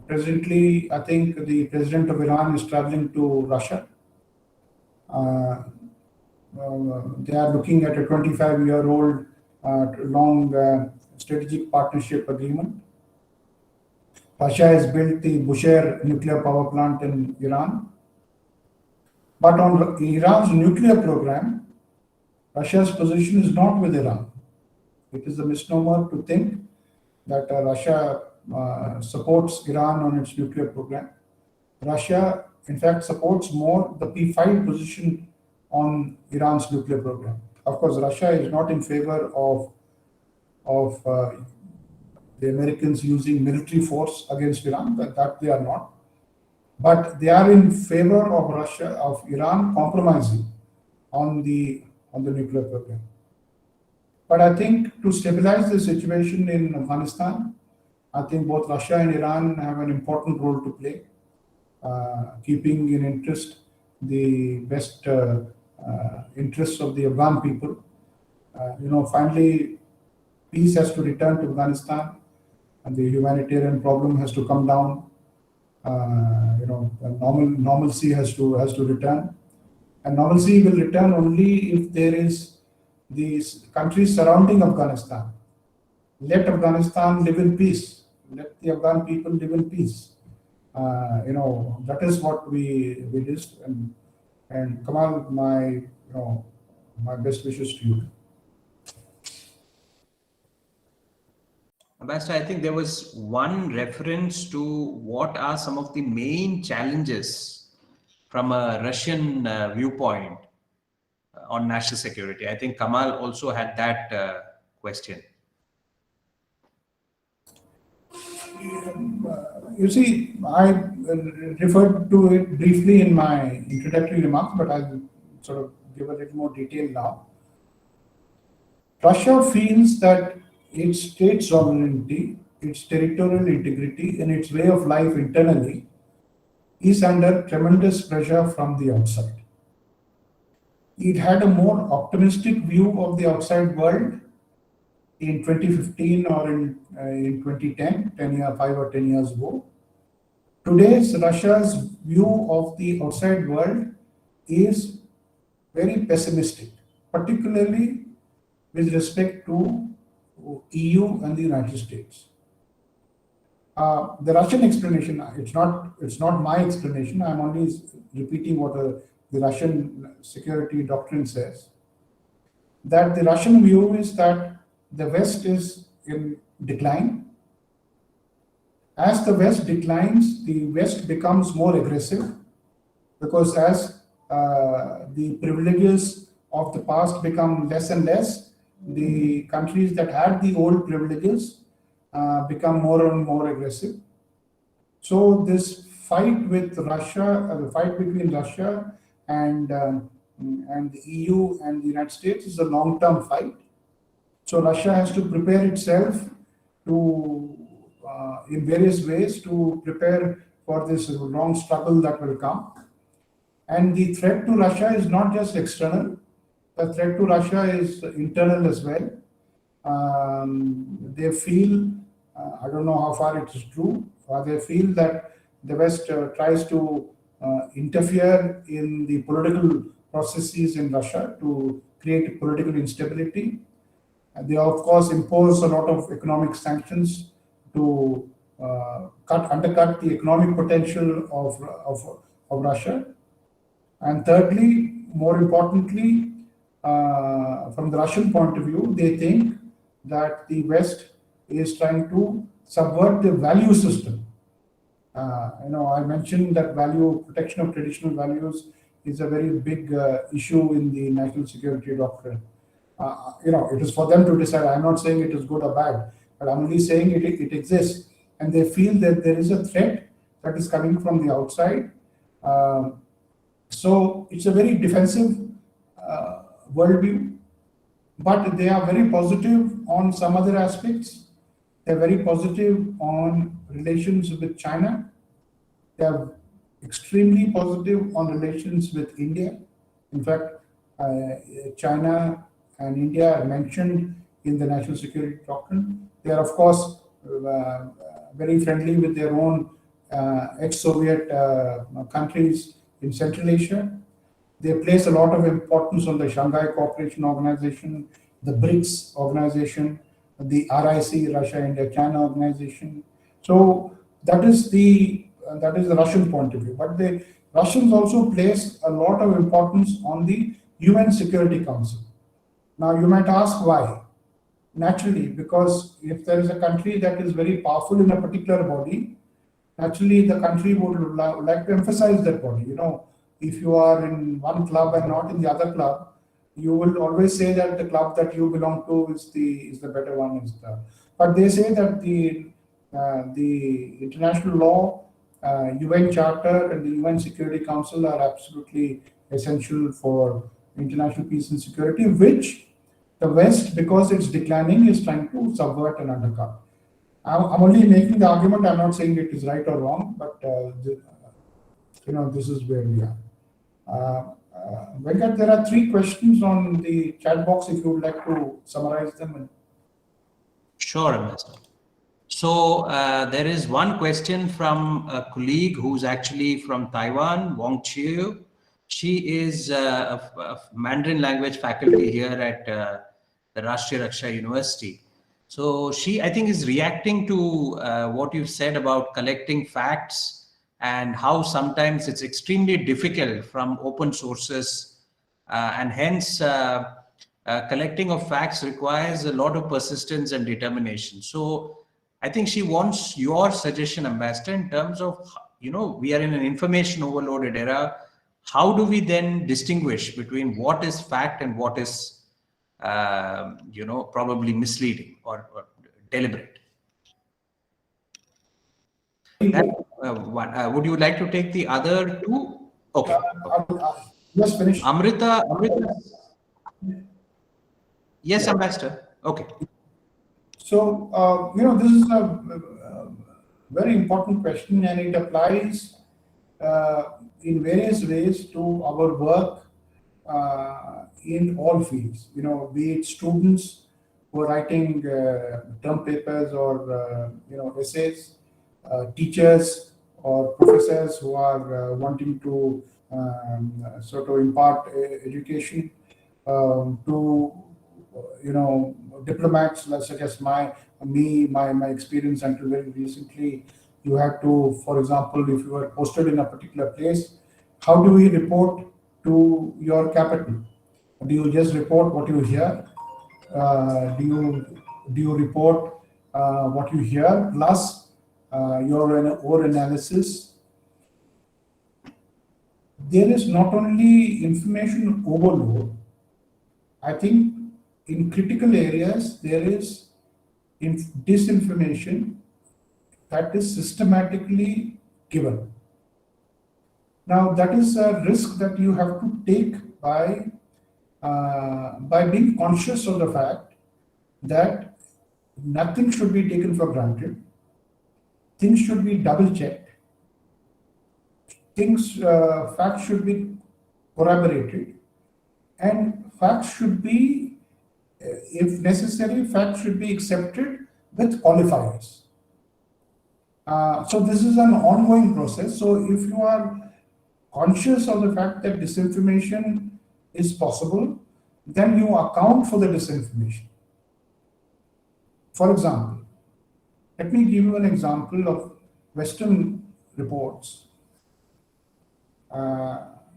Presently, I think the president of Iran is traveling to Russia. They are looking at a 25-year-old long strategic partnership agreement. Russia has built the Bushehr nuclear power plant in Iran. But on Iran's nuclear program, Russia's position is not with Iran. It is a misnomer to think that Russia supports Iran on its nuclear program. Russia, in fact, supports more the P5 position on Iran's nuclear program. Of course, Russia is not in favor of the Americans using military force against Iran, that they are not. But they are in favor of Iran compromising on the nuclear program. But I think to stabilize the situation in Afghanistan, I think both Russia and Iran have an important role to play, keeping in interest the best interests of the Afghan people. Finally, peace has to return to Afghanistan, and the humanitarian problem has to come down. Normalcy has to return, and normalcy will return only if there is these countries surrounding Afghanistan. Let Afghanistan live in peace. Let the Afghan people live in peace. That is what we did. And Kamal, my best wishes to you. Ambassador, I think there was one reference to what are some of the main challenges from a Russian viewpoint on national security. I think Kamal also had that question. You see, I referred to it briefly in my introductory remarks, but I'll sort of give a little more detail now. Russia feels that its state sovereignty, its territorial integrity, and its way of life internally is under tremendous pressure from the outside. It had a more optimistic view of the outside world in 2015 or in 2010, 5 or 10 years ago. Today's Russia's view of the outside world is very pessimistic, particularly with respect to EU and the United States. The Russian explanation, it's not my explanation, I'm only repeating what the Russian security doctrine says, that the Russian view is that the West is in decline. As the West declines, the West becomes more aggressive, because as the privileges of the past become less and less, the countries that had the old privileges become more and more aggressive. So this fight with Russia, the fight between Russia and the EU and the United States is a long-term fight. So Russia has to prepare itself to, in various ways, to prepare for this long struggle that will come. And the threat to Russia is not just external. The threat to Russia is internal as well. They feel, I don't know how far it is true, they feel that the West tries to interfere in the political processes in Russia to create political instability. And they, of course, impose a lot of economic sanctions to undercut the economic potential of Russia. And thirdly, more importantly, from the Russian point of view, they think that the West is trying to subvert the value system. I mentioned that protection of traditional values is a very big issue in the national security doctrine. It is for them to decide. I'm not saying it is good or bad, but I'm only saying it exists. And they feel that there is a threat that is coming from the outside. So it's a very defensive worldview, but they are very positive on some other aspects. They're very positive on relations with China. They're extremely positive on relations with India. In fact, China and India are mentioned in the National Security Doctrine. They are, of course, very friendly with their own ex-Soviet countries in Central Asia. They place a lot of importance on the Shanghai Cooperation Organization, the BRICS organization, the RIC, Russia, India, China organization. So that is the Russian point of view. But the Russians also place a lot of importance on the UN Security Council. Now you might ask why. Naturally, because if there is a country that is very powerful in a particular body, naturally the country would like to emphasize that body. You know, if you are in one club and not in the other club, you will always say that the club that you belong to is the better one. But they say that the international law, UN Charter, and the UN Security Council are absolutely essential for international peace and security, which the West, because it's declining, is trying to subvert and undercut. I'm only making the argument. I'm not saying it is right or wrong, but this is where we are. Venkat, there are 3 questions on the chat box. If you would like to summarize them. Sure, Ambassador. So there is one question from a colleague who's actually from Taiwan, Wong Chiu. She is a Mandarin language faculty here at the Rashtriya Raksha University. So she, I think, is reacting to what you said about collecting facts and how sometimes it's extremely difficult from open sources, and hence collecting of facts requires a lot of persistence and determination. So I think she wants your suggestion, Ambassador, in terms of, we are in an information overloaded era. How do we then distinguish between what is fact and what is, probably misleading or deliberate? Would you like to take the other 2? Okay. Just finish. Amrita. Yes, Ambassador. Okay. So, this is a very important question, and it applies in various ways to our work in all fields. Be it students who are writing term papers or essays, teachers or professors who are wanting to sort of impart education, to diplomats, such as my experience until very recently. You have to, for example, if you are posted in a particular place, how do we report to your capital? Do you just report what you hear? Do you report what you hear plus your own analysis? There is not only information overload. I think in critical areas there is disinformation that is systematically given. Now that is a risk that you have to take by being conscious of the fact that nothing should be taken for granted. Things should be double checked. Facts should be corroborated, and facts should be, if necessary, facts should be accepted with qualifiers. So this is an ongoing process. So if you are conscious of the fact that disinformation is possible, then you account for the disinformation. For example, let me give you an example of Western reports.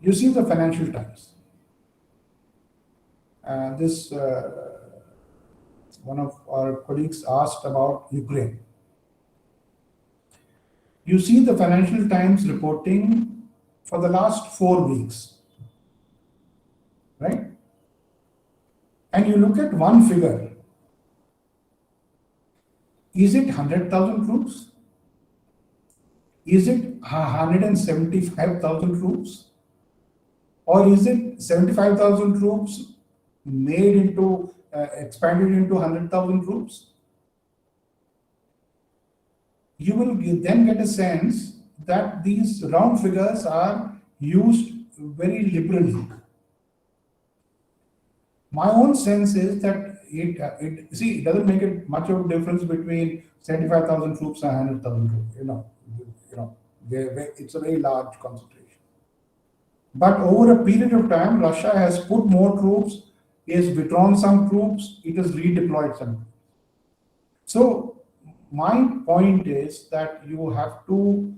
You see the Financial Times. One of our colleagues asked about Ukraine. You see the Financial Times reporting for the last 4 weeks, right? And you look at one figure. Is it 100,000 troops? Is it 175,000 troops? Or is it 75,000 troops expanded into 100,000 troops? you will then get a sense that these round figures are used very liberally. My own sense is that it doesn't make it much of a difference between 75,000 troops and 100,000 troops. It's a very large concentration. But over a period of time, Russia has put more troops, has withdrawn some troops, it has redeployed some troops. So my point is that you have to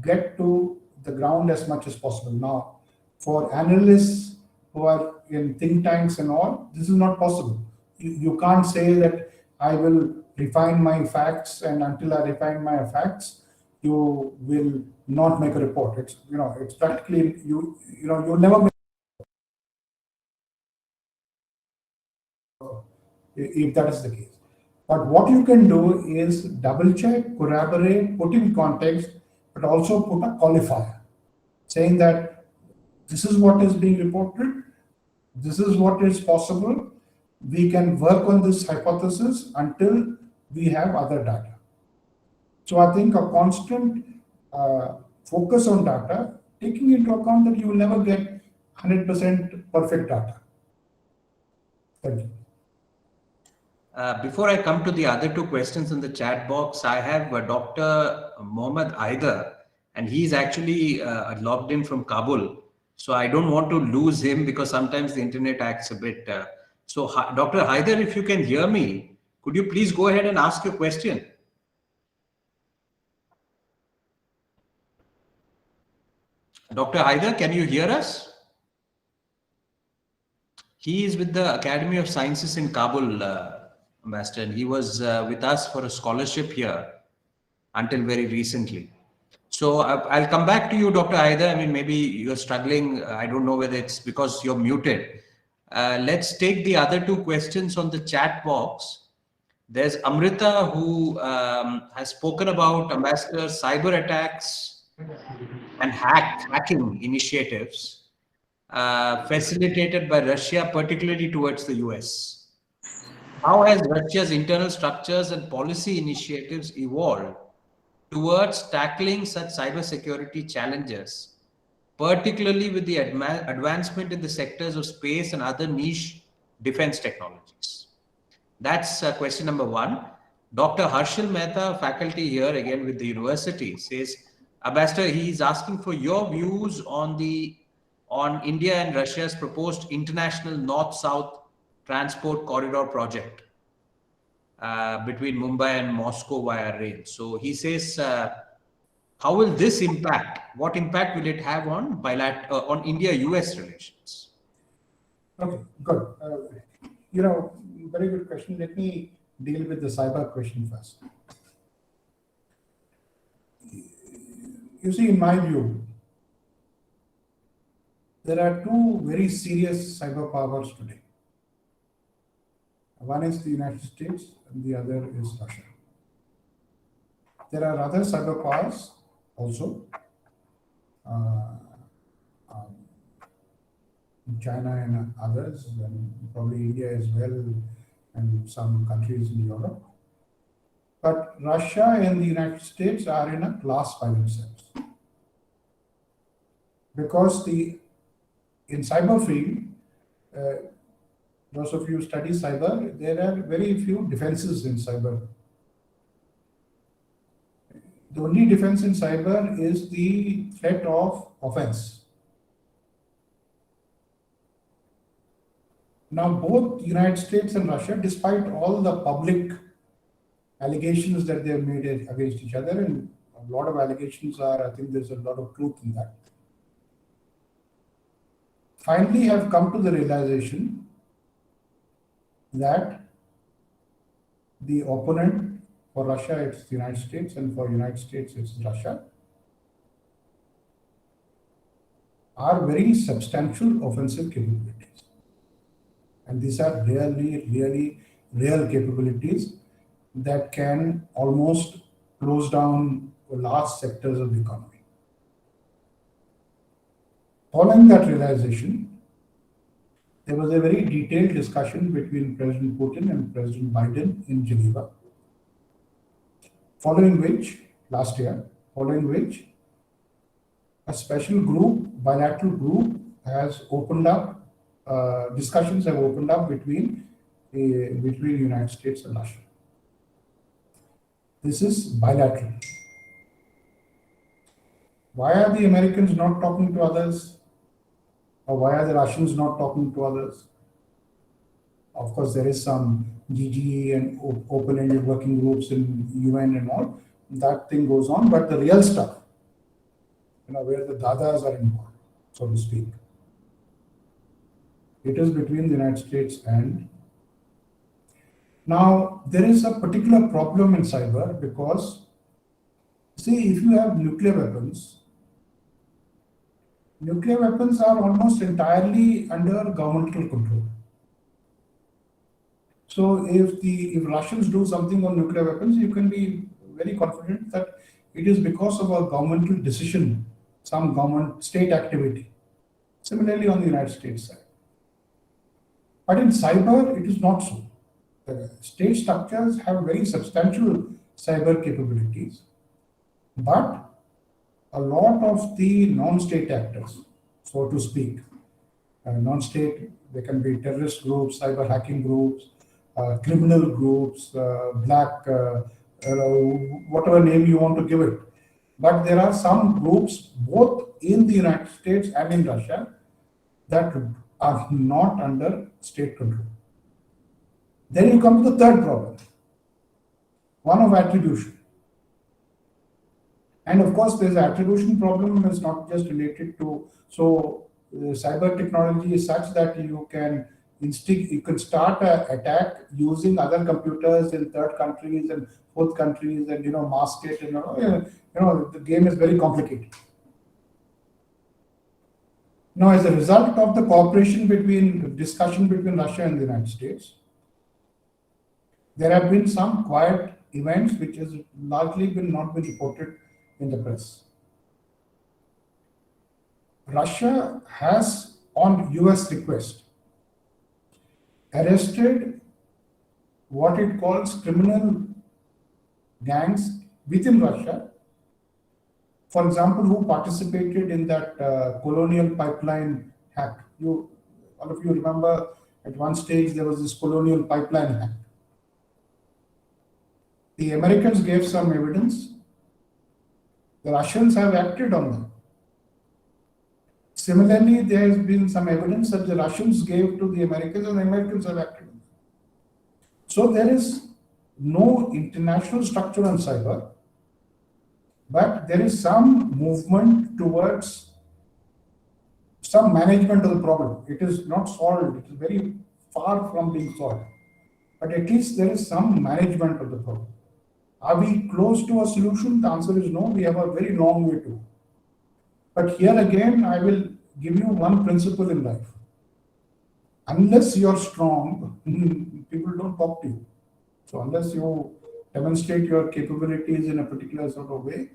get to the ground as much as possible. Now, for analysts who are in think tanks and all, this is not possible. You can't say that I will refine my facts, and until I refine my facts, you will not make a report. It's practically you'll never make, if that is the case. But what you can do is double check, corroborate, put in context, but also put a qualifier saying that this is what is being reported, this is what is possible, we can work on this hypothesis until we have other data. So I think a constant focus on data, taking into account that you will never get 100% perfect data. Thank you. Before I come to the other two questions in the chat box, I have Dr. Mohammad Haider, and he's actually logged in from Kabul. So I don't want to lose him because sometimes the internet acts a bit. Dr. Haider, if you can hear me, could you please go ahead and ask your question? Dr. Haider, can you hear us? He is with the Academy of Sciences in Kabul, Ambassador, and he was with us for a scholarship here until very recently. So I'll come back to you, Dr. Haider. I mean, maybe you're struggling. I don't know whether it's because you're muted. Let's take the other two questions on the chat box. There's Amrita who has spoken about Ambassador cyber attacks and hacking initiatives facilitated by Russia, particularly towards the US. How has Russia's internal structures and policy initiatives evolved towards tackling such cybersecurity challenges, particularly with the advancement in the sectors of space and other niche defense technologies? That's question number one. Dr. Harshal Mehta, faculty here again with the university, says, Ambassador, he is asking for your views on India and Russia's proposed international north-south transport corridor project between Mumbai and Moscow via rail. So he says, how will this impact? What impact will it have on India-US relations? Okay, good. Very good question. Let me deal with the cyber question first. You see, in my view, there are two very serious cyber powers today. One is the United States and the other is Russia. There are other cyber powers also. China and others, and probably India as well, and some countries in Europe. But Russia and the United States are in a class by themselves. Because in cyber field, those of you who study cyber, there are very few defenses in cyber. The only defense in cyber is the threat of offense. Now, both the United States and Russia, despite all the public allegations that they have made against each other, and a lot of allegations I think there's a lot of truth in that, finally have come to the realization that the opponent, for Russia it's the United States, and for United States it's Russia, are very substantial offensive capabilities. And these are really real capabilities that can almost close down large sectors of the economy. Following that realization, there was a very detailed discussion between President Putin and President Biden in Geneva, following which last year, following which a special group, bilateral group, has opened up, discussions have opened up between United States and Russia. This is bilateral. Why are the Americans not talking to others? Or why are the Russians not talking to others? Of course, there is some GGE and open-ended working groups in UN and all. That thing goes on, but the real stuff, where the dadas are involved, so to speak, it is between the United States and. Now, there is a particular problem in cyber because, see, if you have nuclear weapons are almost entirely under governmental control. So if Russians do something on nuclear weapons, you can be very confident that it is because of a governmental decision, some government state activity. Similarly on the United States side. But in cyber, it is not so. The state structures have very substantial cyber capabilities, but a lot of the non-state actors, so to speak, non-state, they can be terrorist groups, cyber hacking groups, criminal groups, black, whatever name you want to give it. But there are some groups, both in the United States and in Russia, that are not under state control. Then you come to the third problem, one of attribution. And of course, there's an attribution problem that's not just related to, so cyber technology is such that you can start an attack using other computers in third countries and fourth countries and, mask it, and, the game is very complicated. Now, as a result of the discussion between Russia and the United States, there have been some quiet events which has largely not been reported in the press. Russia has, on US request, arrested what it calls criminal gangs within Russia, for example, who participated in that colonial pipeline hack. All of you remember at one stage there was this colonial pipeline hack. The Americans gave some evidence. The Russians have acted on them. Similarly, there has been some evidence that the Russians gave to the Americans and the Americans have acted on them. So there is no international structure on cyber, but there is some movement towards some management of the problem. It is not solved. It is very far from being solved. But at least there is some management of the problem. Are we close to a solution? The answer is no. We have a very long way to go. But here again, I will give you one principle in life. Unless you're strong, people don't talk to you. So unless you demonstrate your capabilities in a particular sort of way,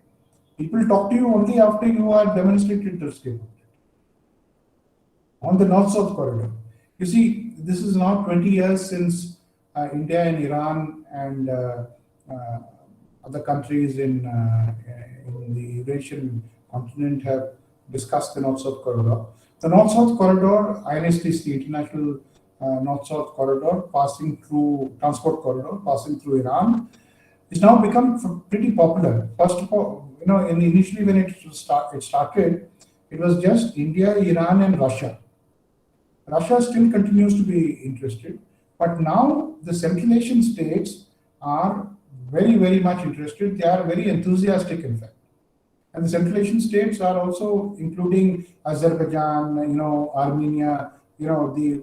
people talk to you only after you are demonstrated those capabilities. On the North-South corridor, you see, this is now 20 years since India and Iran and other countries in the Eurasian continent have discussed the North-South corridor. The North-South corridor, INSTC, the International North-South corridor, passing through transport corridor, passing through Iran, is now become pretty popular. First of all, initially when it started, it was just India, Iran, and Russia. Russia still continues to be interested, but now the Central Asian states are very, very much interested. They are very enthusiastic, in fact. And the Central Asian states are also including Azerbaijan, Armenia, the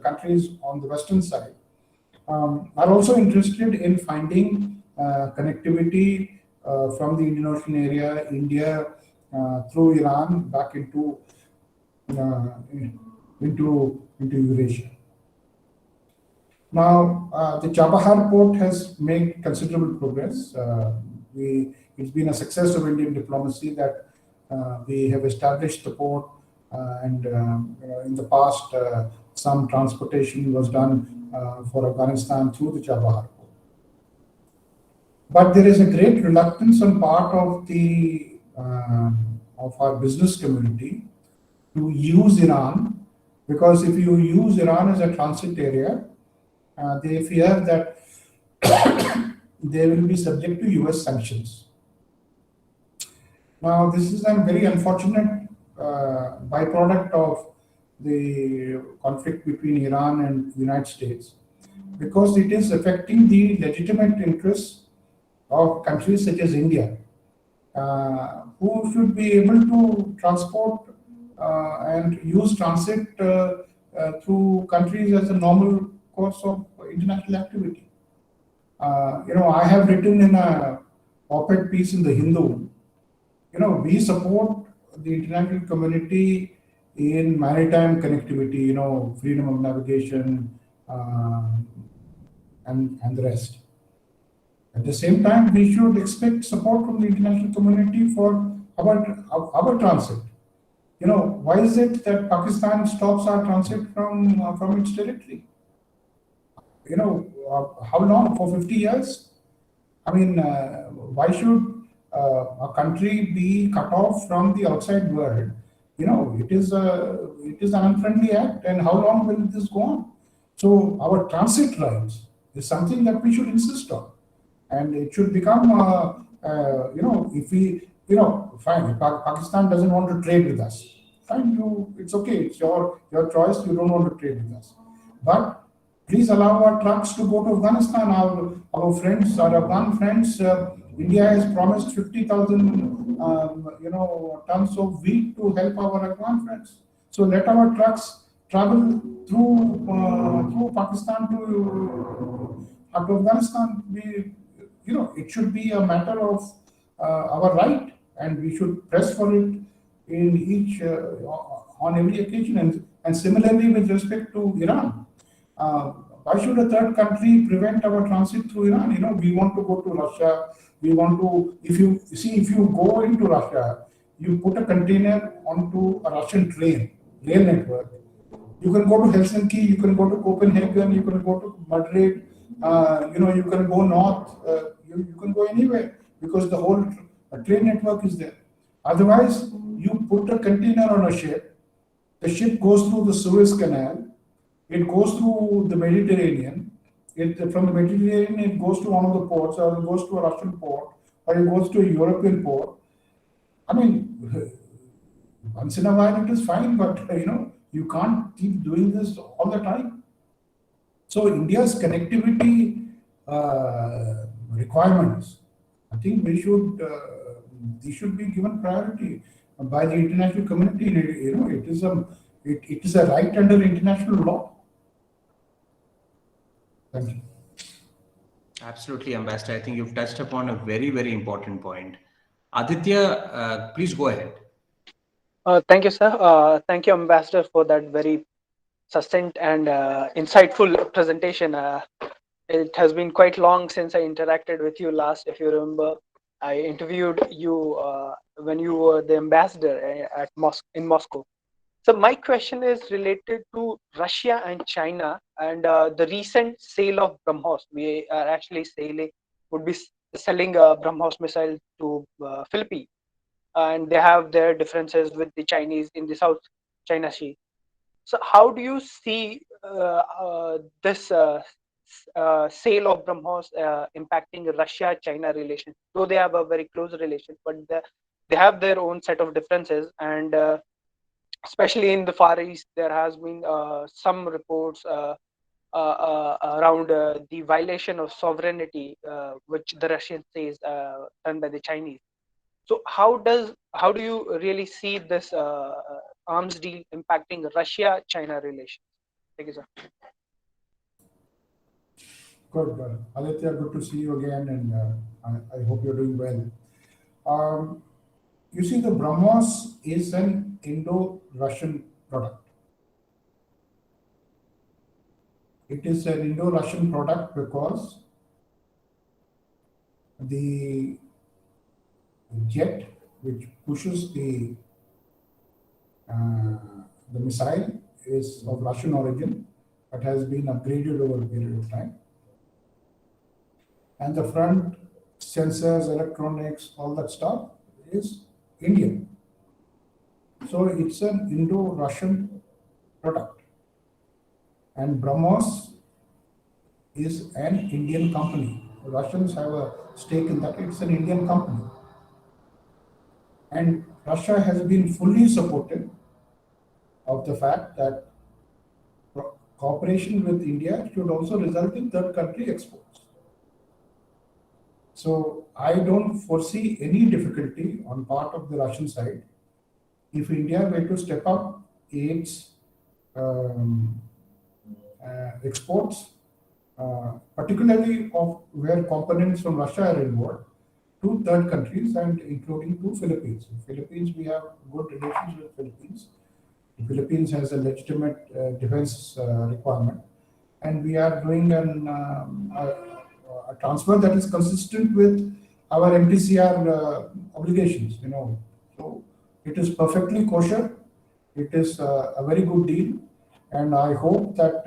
countries on the western side, are also interested in finding connectivity from the Indian Ocean area, India, through Iran back into Eurasia. Now, the Chabahar port has made considerable progress. It's been a success of Indian diplomacy that we have established the port, and in the past, some transportation was done for Afghanistan through the Chabahar port. But there is a great reluctance on part of the of our business community to use Iran, because if you use Iran as a transit area, they fear that they will be subject to US sanctions. Now, this is a very unfortunate byproduct of the conflict between Iran and the United States, because it is affecting the legitimate interests of countries such as India, who should be able to transport and use transit through countries as a normal course of international activity. I have written in a op-ed piece in the Hindu, we support the international community in maritime connectivity, freedom of navigation, and the rest. At the same time, we should expect support from the international community for our transit. Why is it that Pakistan stops our transit from its territory? How long? For 50 years? I mean, why should a country be cut off from the outside world? It is an unfriendly act, and how long will this go on? So our transit rights is something that we should insist on, and it should become, if we, fine. If Pakistan doesn't want to trade with us, fine. It's okay. It's your choice. You don't want to trade with us, but please allow our trucks to go to Afghanistan. Our friends, our Afghan friends, India has promised 50,000, tons of wheat to help our Afghan friends. So let our trucks travel through Pakistan to Afghanistan. It should be a matter of our right, and we should press for it in each on every occasion. And similarly, with respect to Iran. Why should a third country prevent our transit through Iran? We want to go to Russia. We want to, if you go into Russia, you put a container onto a Russian rail network. You can go to Helsinki, you can go to Copenhagen, you can go to Madrid, you can go north, you can go anywhere, because the whole train network is there. Otherwise, you put a container on a ship, the ship goes through the Suez Canal, it goes through the Mediterranean. From the Mediterranean, it goes to one of the ports, or it goes to a Russian port, or it goes to a European port. I mean, once in a while it is fine, but you can't keep doing this all the time. So India's connectivity requirements, I think these should be given priority by the international community. It is a right under international law. Thank you. Absolutely, Ambassador. I think you've touched upon a very, very important point. Aditya, please go ahead. Thank you, sir. Thank you, Ambassador, for that very succinct and insightful presentation. It has been quite long since I interacted with you last. If you remember, I interviewed you when you were the ambassador in Moscow. So my question is related to Russia and China and the recent sale of BrahMos. We are actually would be selling a BrahMos missile to Philippines, and they have their differences with the Chinese in the South China Sea. So how do you see this sale of BrahMos impacting Russia-China relations? Though they have a very close relation, but they have their own set of differences, and especially in the Far East, there has been some reports around the violation of sovereignty, which the Russians say is done by the Chinese. So how do you really see this arms deal impacting Russia-China relations? Thank you, sir. Good, Aditya. Good to see you again, and I hope you're doing well. You see, the BrahMos is an Indo-Russian product. It is an Indo-Russian product because the jet which pushes the missile is of Russian origin, but has been upgraded over a period of time. And the front sensors, electronics, all that stuff is Indian. So it's an Indo-Russian product. And BrahMos is an Indian company. The Russians have a stake in that. It's an Indian company. And Russia has been fully supportive of the fact that cooperation with India should also result in third country exports. So I don't foresee any difficulty on part of the Russian side if India were to step up its exports, particularly of where components from Russia are involved, to third countries and including to Philippines. In Philippines, we have good relations with Philippines. The Philippines has a legitimate defense requirement, and we are doing a transfer that is consistent with our MTCR obligations. So it is perfectly kosher. It is a very good deal, and I hope that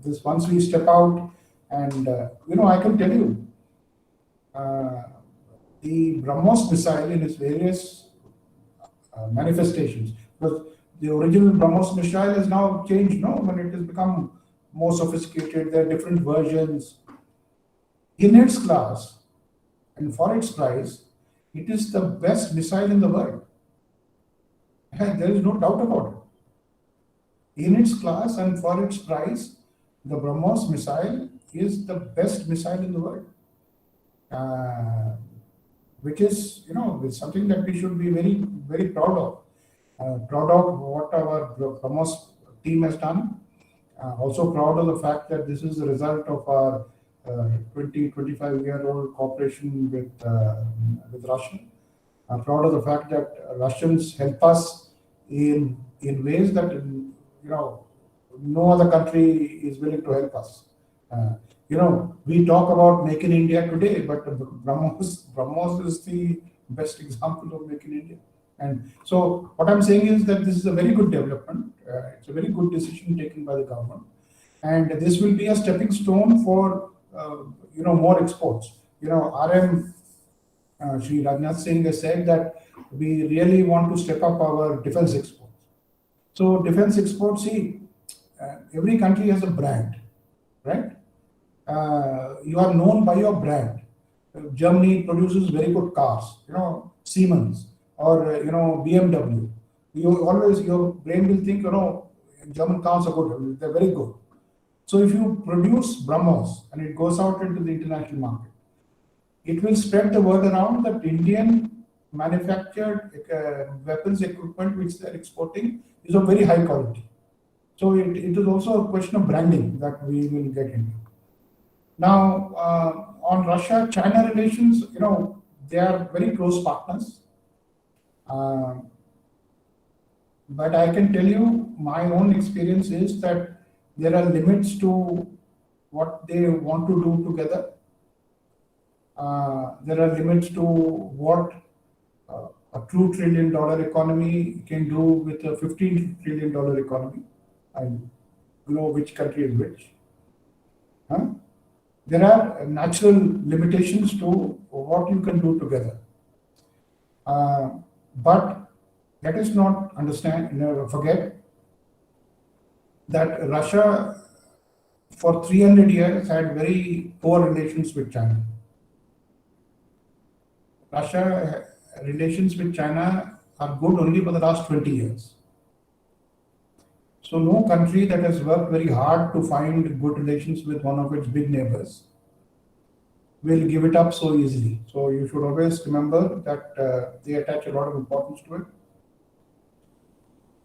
this once we step out, and I can tell you, the BrahMos missile in its various manifestations, because the original BrahMos missile has now changed, when it has become more sophisticated. There are different versions. In its class and for its price, it is the best missile in the world. And there is no doubt about it. In its class and for its price, the BrahMos missile is the best missile in the world. Which is, it's something that we should be very, very proud of. Proud of what our BrahMos team has done. Also proud of the fact that this is the result of our 25-year-old cooperation with Russia. I'm proud of the fact that Russians help us in ways that no other country is willing to help us. We talk about Make in India today, but BrahMos is the best example of Make in India. And so what I'm saying is that this is a very good development. It's a very good decision taken by the government. And this will be a stepping stone for, more exports. RM Shri Rajnath Singh has said that we really want to step up our defense exports. So defense exports, every country has a brand, right? You are known by your brand. Germany produces very good cars, Siemens or BMW. Your brain will think, German cars are good, they're very good. So if you produce BrahMos and it goes out into the international market, it will spread the word around that Indian manufactured weapons equipment which they're exporting is of very high quality. So it is also a question of branding that we will get into. Now, on Russia-China relations, they are very close partners. But I can tell you, my own experience is that there are limits to what they want to do together. There are limits to what a $2 trillion economy can do with a $15 trillion economy. I know which country is which. There are natural limitations to what you can do together. But let us not forget that Russia for 300 years had very poor relations with China. Russia relations with China are good only for the last 20 years. So no country that has worked very hard to find good relations with one of its big neighbors will give it up so easily. So you should always remember that they attach a lot of importance to it.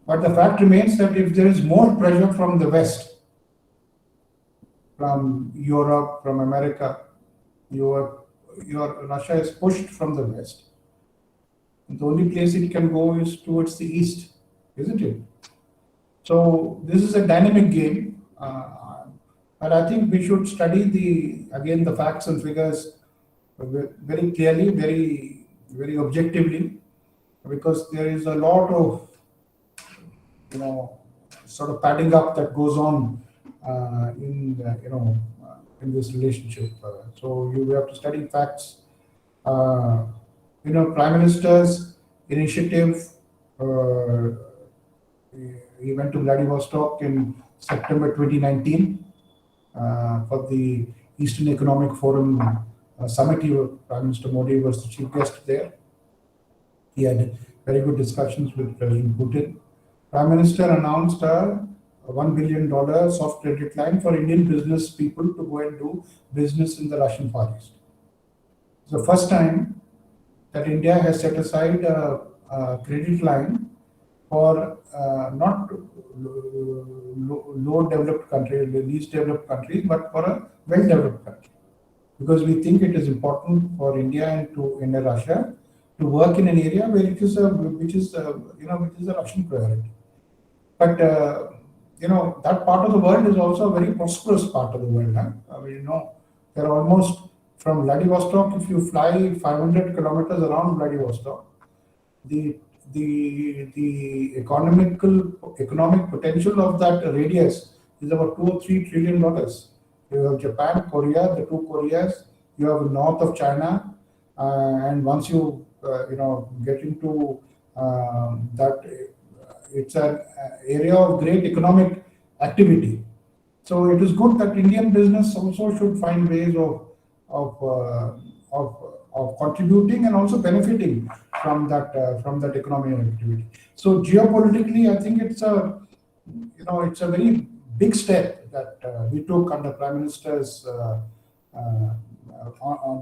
But the fact remains that if there is more pressure from the West, from Europe, from America, Russia is pushed from the West. And the only place it can go is towards the East, isn't it? So this is a dynamic game. But I think we should study the facts and figures very clearly, very, very objectively, because there is a lot of, sort of padding up that goes on in this relationship. So you have to study facts Prime Minister's initiative, he went to Vladivostok in September 2019 for the Eastern Economic Forum summit. Prime Minister Modi was the chief guest there. He had very good discussions with President Putin. Prime Minister announced a $1 billion soft credit line for Indian business people to go and do business in the Russian Far East. It's the first time that India has set aside a credit line for not low developed countries, the least developed countries, but for a well developed country. Because we think it is important for India and Russia to work in an area where it is which is a Russian priority. But that part of the world is also a very prosperous part of the world. There are almost from Vladivostok, if you fly 500 kilometers around Vladivostok, the economic potential of that radius is about $2 or $3 trillion. You have Japan, Korea, the two Koreas. You have the north of China, and once you get into that, it's an area of great economic activity. So it is good that Indian business also should find ways of contributing and also benefiting from that economic activity. So geopolitically, I think it's a very big step that we took under Prime Minister's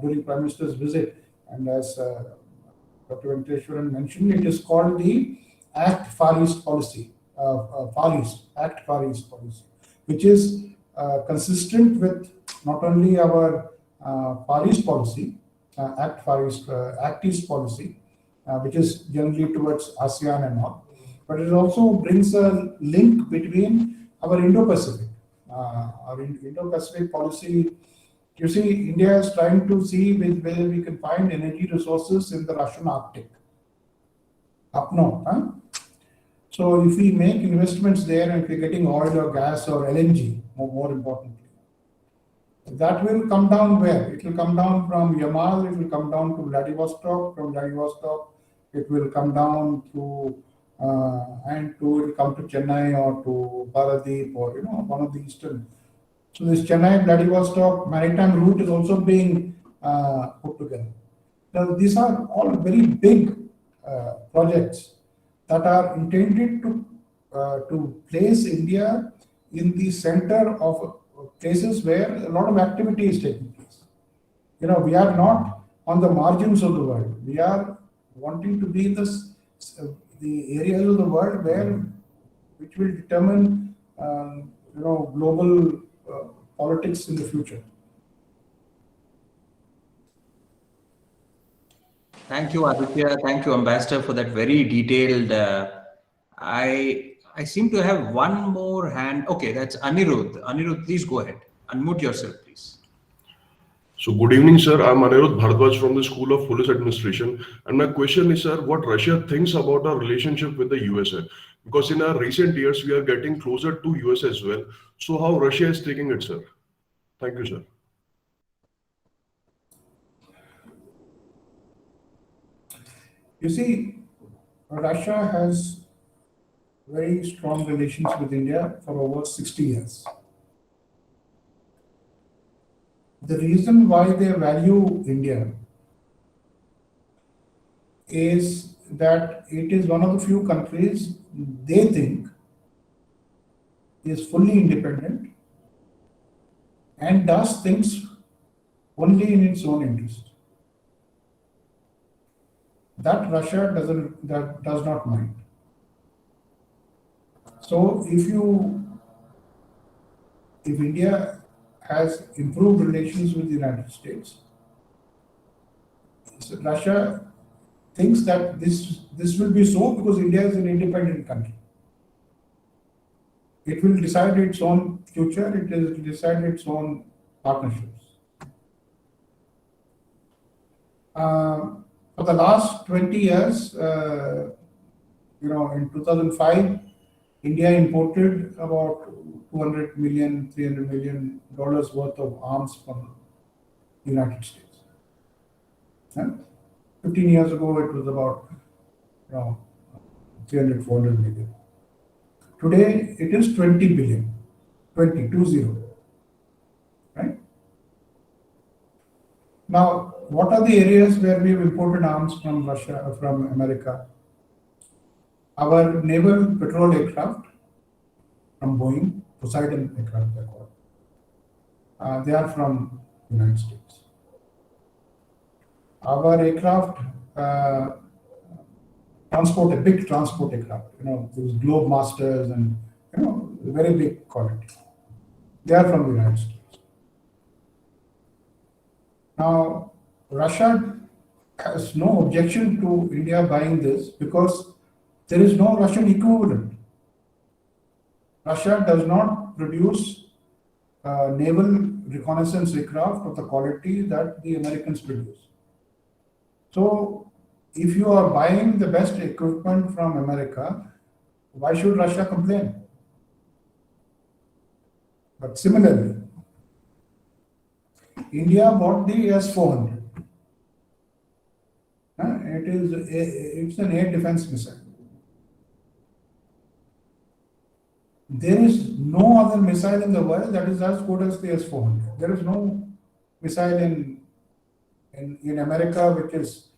during Prime Minister's visit, and as Dr. Venkateshwaran mentioned, it is called the Act Far East policy, Act Far East policy, which is consistent with not only our Far East policy, Act East policy, which is generally towards ASEAN and all, but it also brings a link between our Indo-Pacific. Our Indo-Pacific policy, you see, India is trying to see whether we can find energy resources in the Russian Arctic, up north. So if we make investments there and if we're getting oil or gas or LNG, more importantly, that will come down where? It will come down from Yamal, it will come down to Vladivostok, from Vladivostok it will come down to it will come to Chennai or to Paradip or one of the eastern. So this Chennai Vladivostok maritime route is also being put together. Now these are all very big projects that are intended to place India in the center of places where a lot of activity is taking place. We are not on the margins of the world. We are wanting to be in the areas of the world which will determine global politics in the future. Thank you, Aditya. Thank you, Ambassador, for that very detailed. I seem to have one more hand. Okay, that's Anirudh. Anirudh, please go ahead. Unmute yourself, please. So good evening, sir. I'm Anirudh Bharadwaj from the School of Police Administration. And my question is, sir, what Russia thinks about our relationship with the USA? Because in our recent years, we are getting closer to US as well. So how Russia is taking it, sir? Thank you, sir. You see, Russia has very strong relations with India for over 60 years. The reason why they value India is that it is one of the few countries they think is fully independent and does things only in its own interest. That Russia does not mind. So if India has improved relations with the United States, Russia thinks that this will be so because India is an independent country. It will decide its own future, it will decide its own partnerships. For the last 20 years, in 2005, India imported about $200 million, $300 million worth of arms from the United States. Huh? 15 years ago, it was about 300, 400 million. Today, it is 20 billion, 20, right? Now, what are the areas where we have imported arms from Russia, from America? Our naval patrol aircraft from Boeing, Poseidon aircraft, they're called. They are from the United States. Our aircraft transport, a big transport aircraft, those Globe Masters and, very big quality. They are from the United States. Now, Russia has no objection to India buying this because there is no Russian equivalent. Russia does not produce naval reconnaissance aircraft of the quality that the Americans produce. So, if you are buying the best equipment from America, why should Russia complain? But similarly, India bought the S-400. It's an air defense missile. There is no other missile in the world that is as good as the S-400. There is no missile in America which is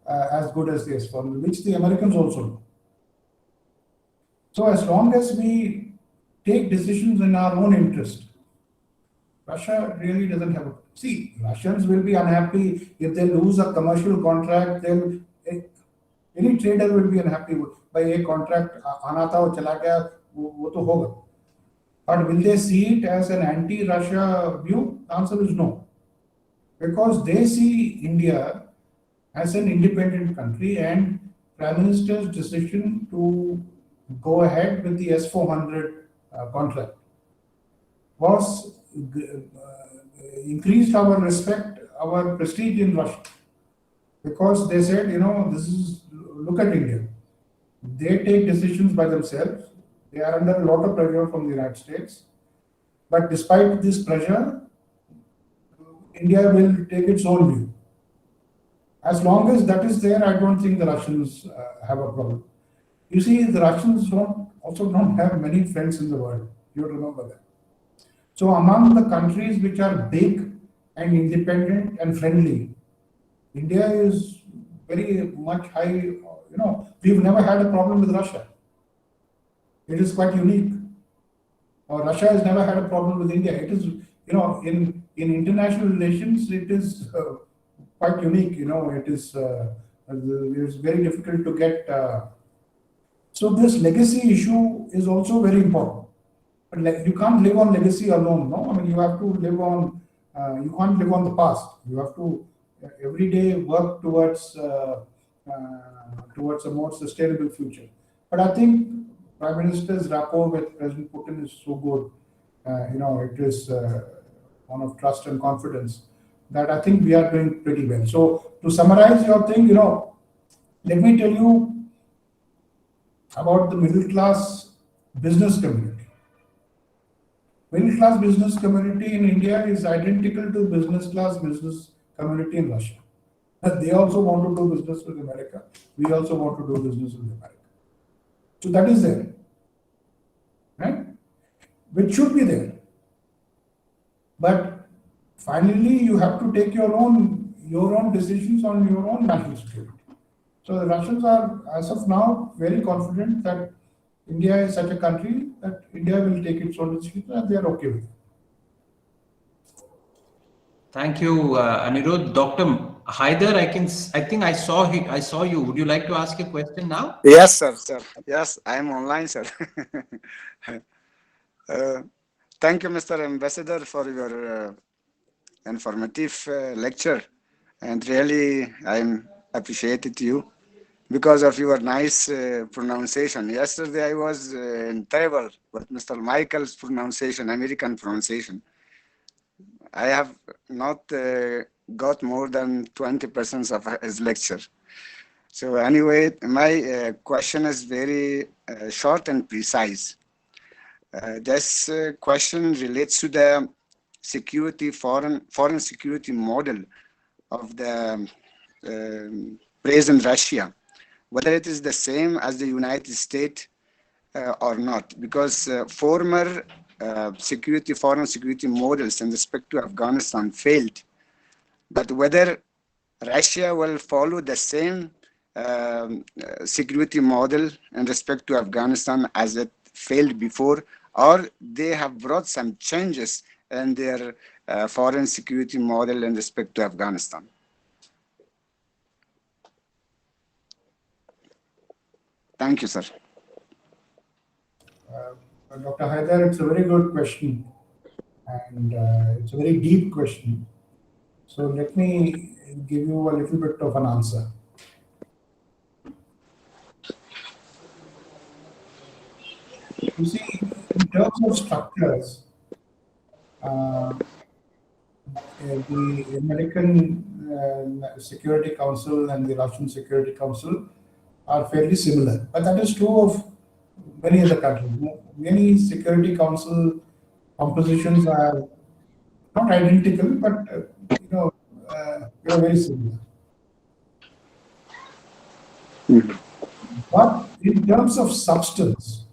as good as the S-400, which the Americans also know. So as long as we take decisions in our own interest, Russia really doesn't have a... See, Russians will be unhappy if they lose a commercial contract. Any trader will be unhappy by a contract. Aana tha, wo chala gaya, wo to hoga. But will they see it as an anti-Russia view? The answer is no. Because they see India as an independent country, and Prime Minister's decision to go ahead with the S-400 contract was increased our respect, our prestige in Russia. Because they said, look at India. They take decisions by themselves. They are under a lot of pressure from the United States. But despite this pressure, India will take its own view. As long as that is there, I don't think the Russians have a problem. You see, the Russians also don't have many friends in the world. You remember that. So among the countries which are big and independent and friendly, India is very much high. We've never had a problem with Russia. It is quite unique. Russia has never had a problem with India. It is, in international relations, it is quite unique. It is very difficult to get. So this legacy issue is also very important. But you can't live on legacy alone, no? I mean, you have to live on, you can't live on the past. You have to every day work towards a more sustainable future. But I think Prime Minister's rapport with President Putin is so good. It is one of trust and confidence that I think we are doing pretty well. So to summarize your thing, let me tell you about the middle class business community. Middle class business community in India is identical to business class business community in Russia. They also want to do business with America. We also want to do business with America. So that is there, right? Which should be there. But finally, you have to take your own decisions on your own national security. So the Russians are, as of now, very confident that India is such a country that India will take its own decisions, and they are okay with it. Thank you, Anirudh. Dr. Haider, I think I saw you. Would you like to ask a question now? Yes, sir. Yes, I am online, sir. Thank you, Mr. Ambassador, for your informative lecture, and really I'm appreciated you because of your nice pronunciation. Yesterday I was in trouble with Mr. Michael's pronunciation, American pronunciation. I have not got more than 20% of his lecture. So anyway, my question is very short and precise. This question relates to the foreign security model of the present Russia, whether it is the same as the United States or not, because former foreign security models in respect to Afghanistan failed. But whether Russia will follow the same security model in respect to Afghanistan as it failed before, or they have brought some changes in their foreign security model in respect to Afghanistan. Thank you, sir. Dr. Haidar, it's a very good question, and it's a very deep question. So let me give you a little bit of an answer. You see, in terms of structures, the American Security Council and the Russian Security Council are fairly similar, but that is true of many other countries. Many Security Council compositions are not identical, but very similar. But in terms of substance,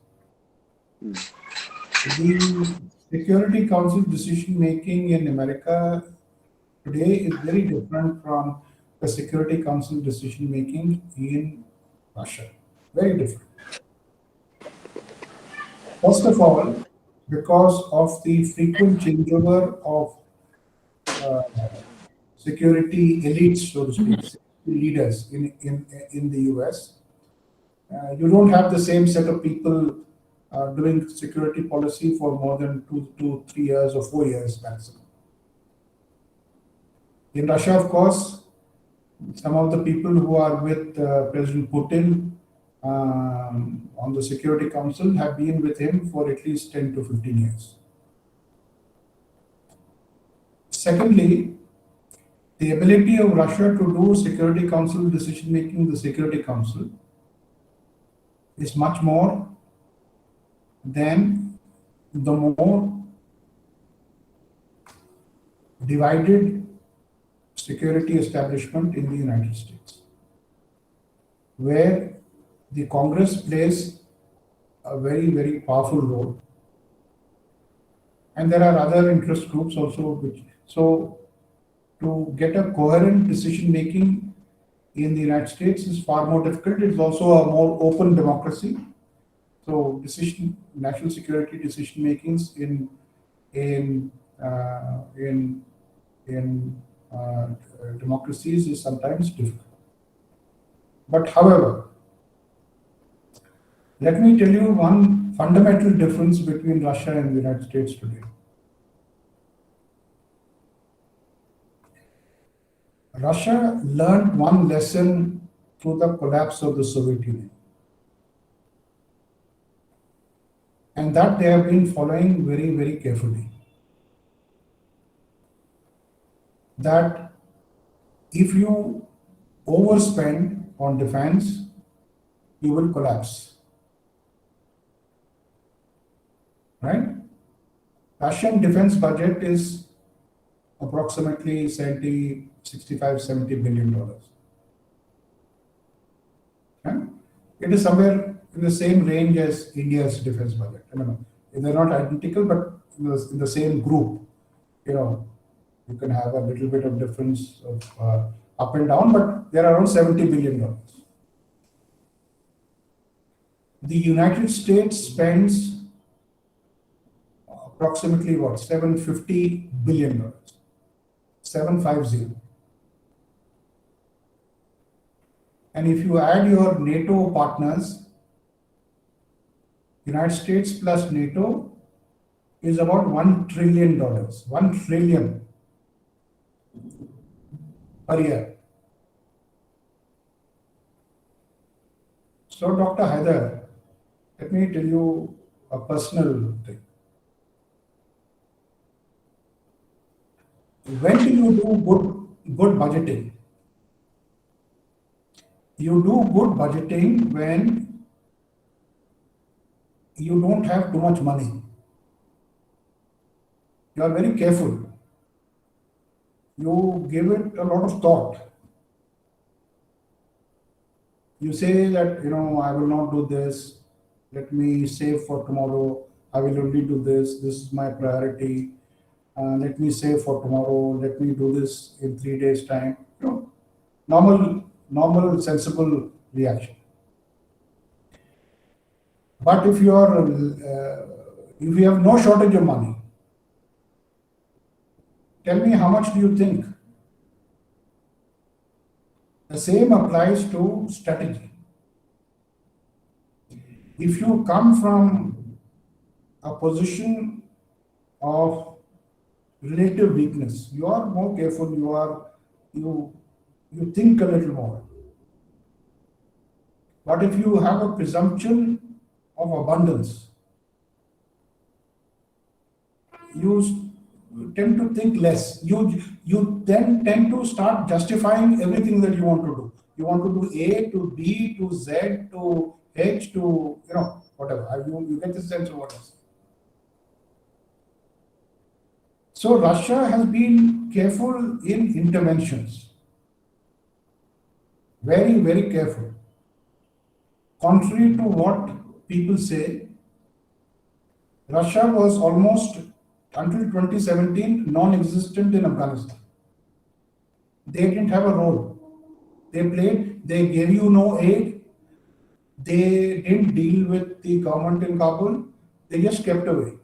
the Security Council decision making in America today is very different from the Security Council decision making in Russia. Very different. First of all, because of the frequent changeover of security elites, so to speak, leaders in the US, you don't have the same set of people doing security policy for more than 2, 3 years or 4 years maximum. In Russia, of course, some of the people who are with President Putin on the Security Council have been with him for at least 10 to 15 years. Secondly, the ability of Russia to do Security Council decision making, the Security Council, is much more than the more divided security establishment in the United States, where the Congress plays a very, very powerful role. And there are other interest groups also. So to get a coherent decision making in the United States is far more difficult. It's also a more open democracy. So national security decision makings in democracies is sometimes difficult. But however, let me tell you one fundamental difference between Russia and the United States today. Russia learned one lesson through the collapse of the Soviet Union. And that they have been following very, very carefully. That if you overspend on defense, you will collapse. Right? Russian defense budget is approximately $65, $70 billion. Right? It is somewhere in the same range as India's defense budget. I mean, they're not identical, but in the same group. You can have a little bit of difference of up and down, but they're around $70 billion. The United States spends approximately what? $750 billion. 750. And if you add your NATO partners, United States plus NATO is about $1 trillion. 1 trillion per year. So, Dr. Haidar, let me tell you a personal thing. When do you do good budgeting? You do good budgeting when you don't have too much money. You are very careful. You give it a lot of thought. You say that, I will not do this. Let me save for tomorrow. I will only do this. This is my priority. Let me save for tomorrow. Let me do this in 3 days' time. Normal, sensible reaction. But if you have no shortage of money, tell me, how much do you think? The same applies to strategy. If you come from a position of relative weakness, you are more careful, you think a little more. But if you have a presumption of abundance, you tend to think less. You then tend to start justifying everything that you want to do. You want to do A to B to Z to H to, whatever. You get the sense of what I say. So Russia has been careful in interventions. Very, very careful. Contrary to what people say, Russia was almost, until 2017, non-existent in Afghanistan. They didn't have a role. They gave you no aid. They didn't deal with the government in Kabul. They just kept away.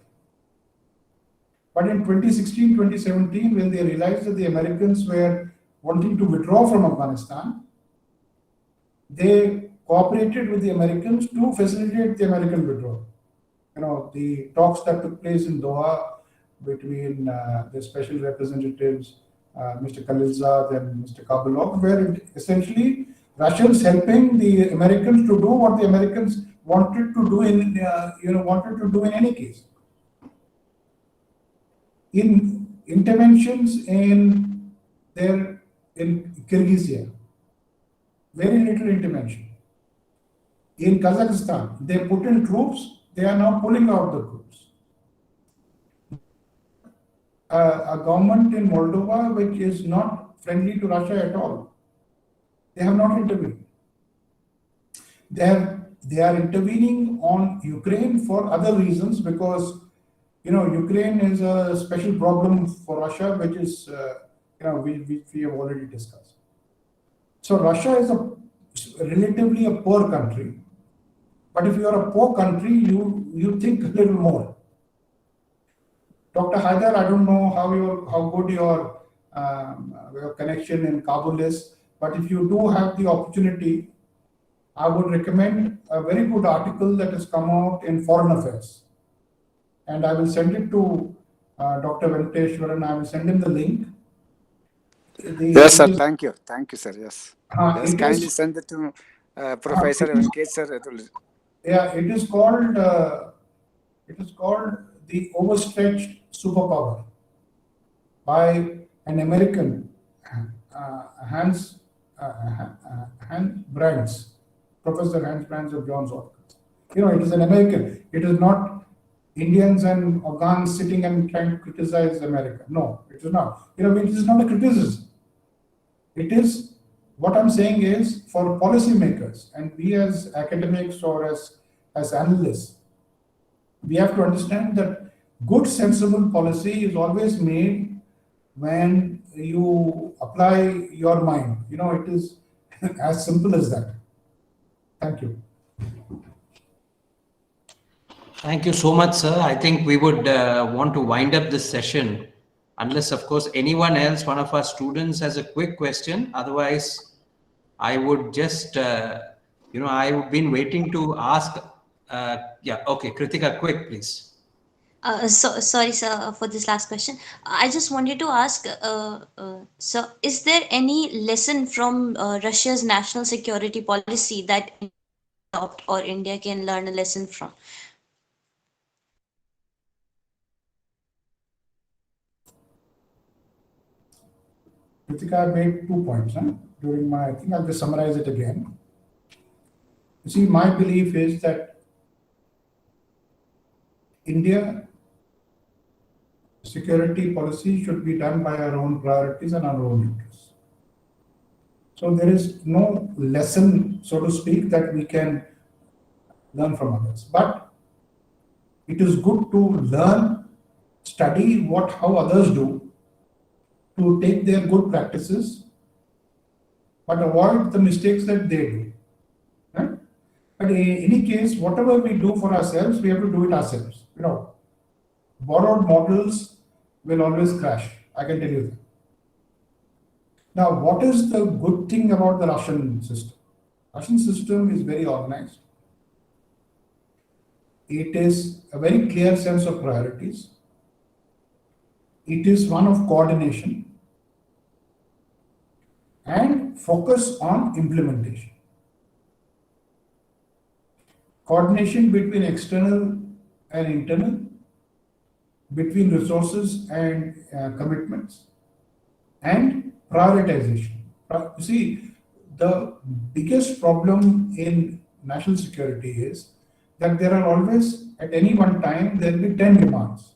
But in 2016, 2017, when they realized that the Americans were wanting to withdraw from Afghanistan, they cooperated with the Americans to facilitate the American withdrawal. The talks that took place in Doha between the special representatives, Mr. Khalilzad and Mr. Kabulov, were essentially Russians helping the Americans to do what the Americans wanted to do in any case. In interventions in Kyrgyzstan, very little intervention. In Kazakhstan, they put in troops, they are now pulling out the troops. A government in Moldova which is not friendly to Russia at all. They have not intervened. They are intervening on Ukraine for other reasons because Ukraine is a special problem for Russia, which is which we have already discussed. So Russia is relatively a poor country, but if you are a poor country, you think a little more. Dr. Haidar, I don't know how good your connection in Kabul is, but if you do have the opportunity, I would recommend a very good article that has come out in Foreign Affairs. And I will send it to Dr. Venkateshwaran. I will send him the link. Yes, sir. Thank you, sir. Yes. Yes, kindly send it to Professor Venkat, sir. Yeah, it is called The Overstretched Superpower by an American, Hans Brands, Professor Hans Brands of Johns Hopkins. It is an American. It is not Indians and Afghans sitting and trying to criticize America. No, it is not. It is not a criticism. It is, what I'm saying is, for policymakers, and we as academics or as analysts, we have to understand that good, sensible policy is always made when you apply your mind. It is as simple as that. Thank you. Thank you so much, sir. I think we would want to wind up this session, unless, of course, anyone else, one of our students, has a quick question. Otherwise, I would just, I've been waiting to ask. Okay, Kritika, quick, please. Sorry, sir, for this last question. I just wanted to ask, sir, is there any lesson from Russia's national security policy that adopt or India can learn a lesson from? Kritika, I made 2 points during I think I'll just summarize it again. You see, my belief is that India security policy should be done by our own priorities and our own interests. So there is no lesson, so to speak, that we can learn from others. But it is good to learn, study how others do, to take their good practices, but avoid the mistakes that they do. Right? But in any case, whatever we do for ourselves, we have to do it ourselves. Borrowed models will always crash. I can tell you that. Now, what is the good thing about the Russian system? Russian system is very organized. It is a very clear sense of priorities. It is one of coordination and focus on implementation. Coordination between external and internal, between resources and commitments, and prioritization. You see, the biggest problem in national security is that there are always, at any one time, there will be 10 demands.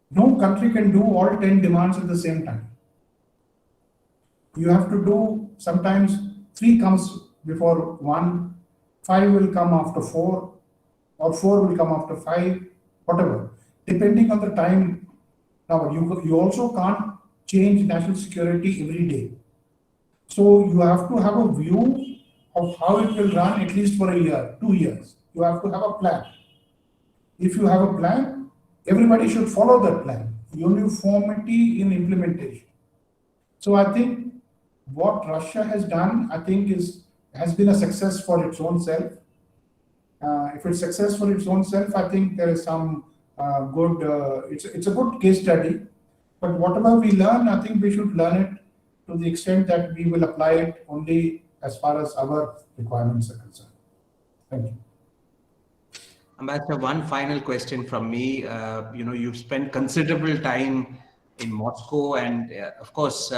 No country can do all 10 demands at the same time. You have to do, sometimes 3 comes before 1, 5 will come after 4, or 4 will come after 5, whatever, depending on the time. Now, you also can't change national security every day. So you have to have a view of how it will run at least for a year, 2 years. You have to have a plan. If you have a plan, everybody should follow that plan. Uniformity in implementation. So I think what Russia has done, I think, has been a success for its own self. If it's success for its own self, I think there is some good. It's a good case study. But whatever we learn, I think we should learn it to the extent that we will apply it only as far as our requirements are concerned. Thank you. Ambassador, one final question from me. You've spent considerable time in Moscow, and of course,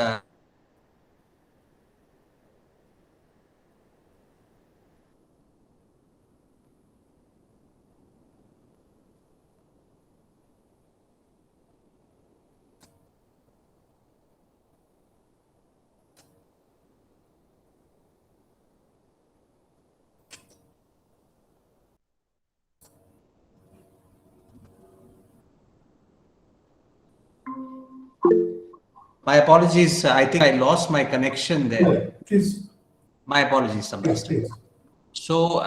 my apologies. I think I lost my connection there. Please. My apologies, Ambassador. Please. So,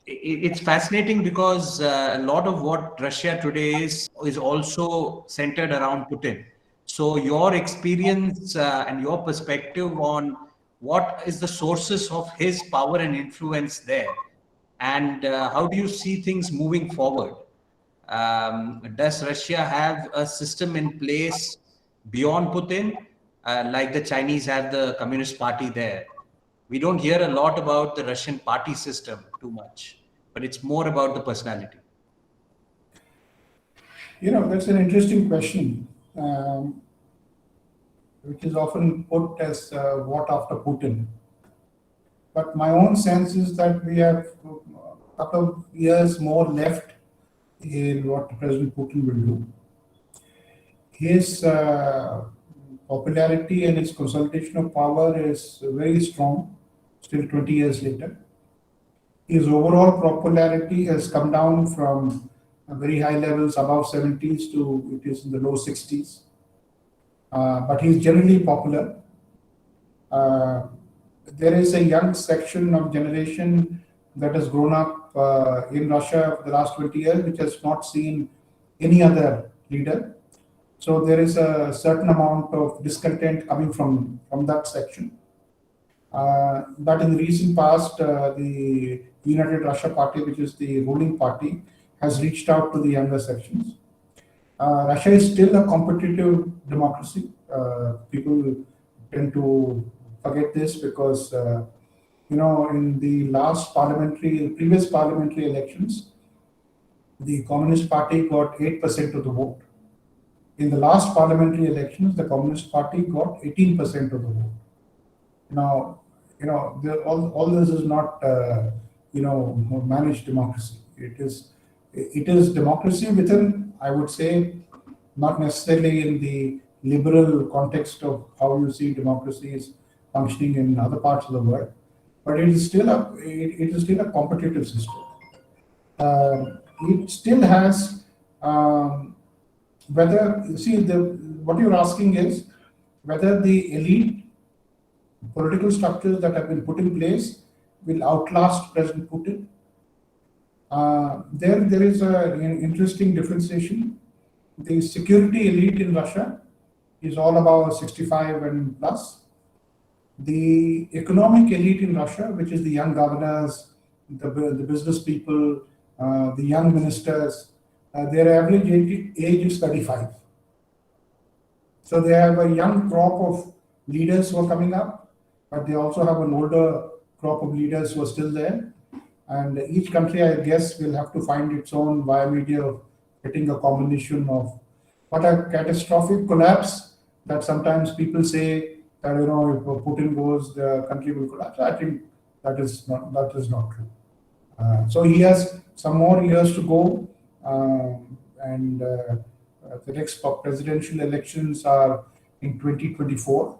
it's fascinating because a lot of what Russia today is also centered around Putin. So your experience and your perspective on what is the sources of his power and influence there, and how do you see things moving forward? Does Russia have a system in place beyond Putin, like the Chinese have the Communist Party there? We don't hear a lot about the Russian party system too much, but it's more about the personality. That's an interesting question, which is often put as what after Putin. But my own sense is that we have a couple of years more left in what President Putin will do. His popularity and his consolidation of power is very strong, still 20 years later. His overall popularity has come down from very high levels, above 70s, to it is in the low 60s. But he's generally popular. There is a young section of generation that has grown up in Russia for the last 20 years, which has not seen any other leader. So there is a certain amount of discontent coming from that section. But in the recent past, the United Russia Party, which is the ruling party, has reached out to the younger sections. Russia is still a competitive democracy. People tend to forget this because, in the previous parliamentary elections, the Communist Party got 8% of the vote. In the last parliamentary elections, the Communist Party got 18% of the vote. Now, all this is not, managed democracy. It is democracy within, I would say, not necessarily in the liberal context of how you see democracy is functioning in other parts of the world, but it is still a competitive system. It still has whether you see what you're asking is whether the elite political structures that have been put in place will outlast President Putin. There is an interesting differentiation. The security elite in Russia is all about 65 and plus. The economic elite in Russia, which is the young governors, the business people, the young ministers, their average age is 35. So they have a young crop of leaders who are coming up, but they also have an older crop of leaders who are still there. And each country, I guess, will have to find its own via media of getting a combination of what a catastrophic collapse that sometimes people say that, if Putin goes, the country will collapse. I think that is not true. So he has some more years to go, and the next presidential elections are in 2024.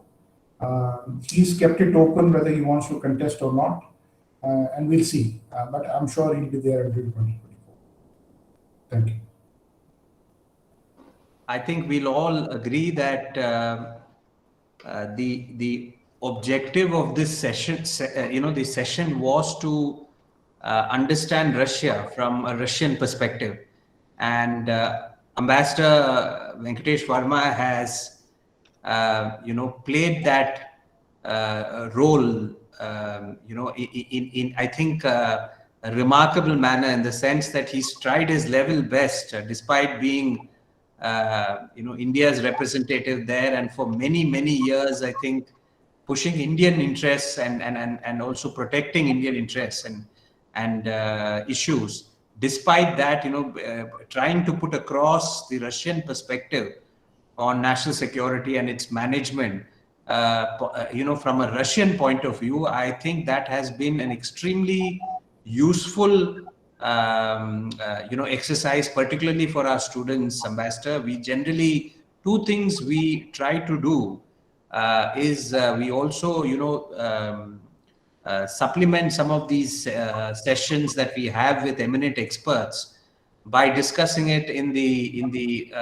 He's kept it open whether he wants to contest or not, and we'll see. But I'm sure he'll be there until 2024. Thank you. I think we'll all agree that the objective of this session, the session was to understand Russia from a Russian perspective, and Ambassador Venkatesh Verma has, played that role, in I think a remarkable manner, in the sense that he's tried his level best, despite being India's representative there, and for many years, I think, pushing Indian interests and also protecting Indian interests and issues. Despite that, trying to put across the Russian perspective on national security and its management, from a Russian point of view, I think that has been an extremely useful exercise, particularly for our students, Ambassador. We generally, two things we try to do is we also, supplement some of these sessions that we have with eminent experts by discussing it in the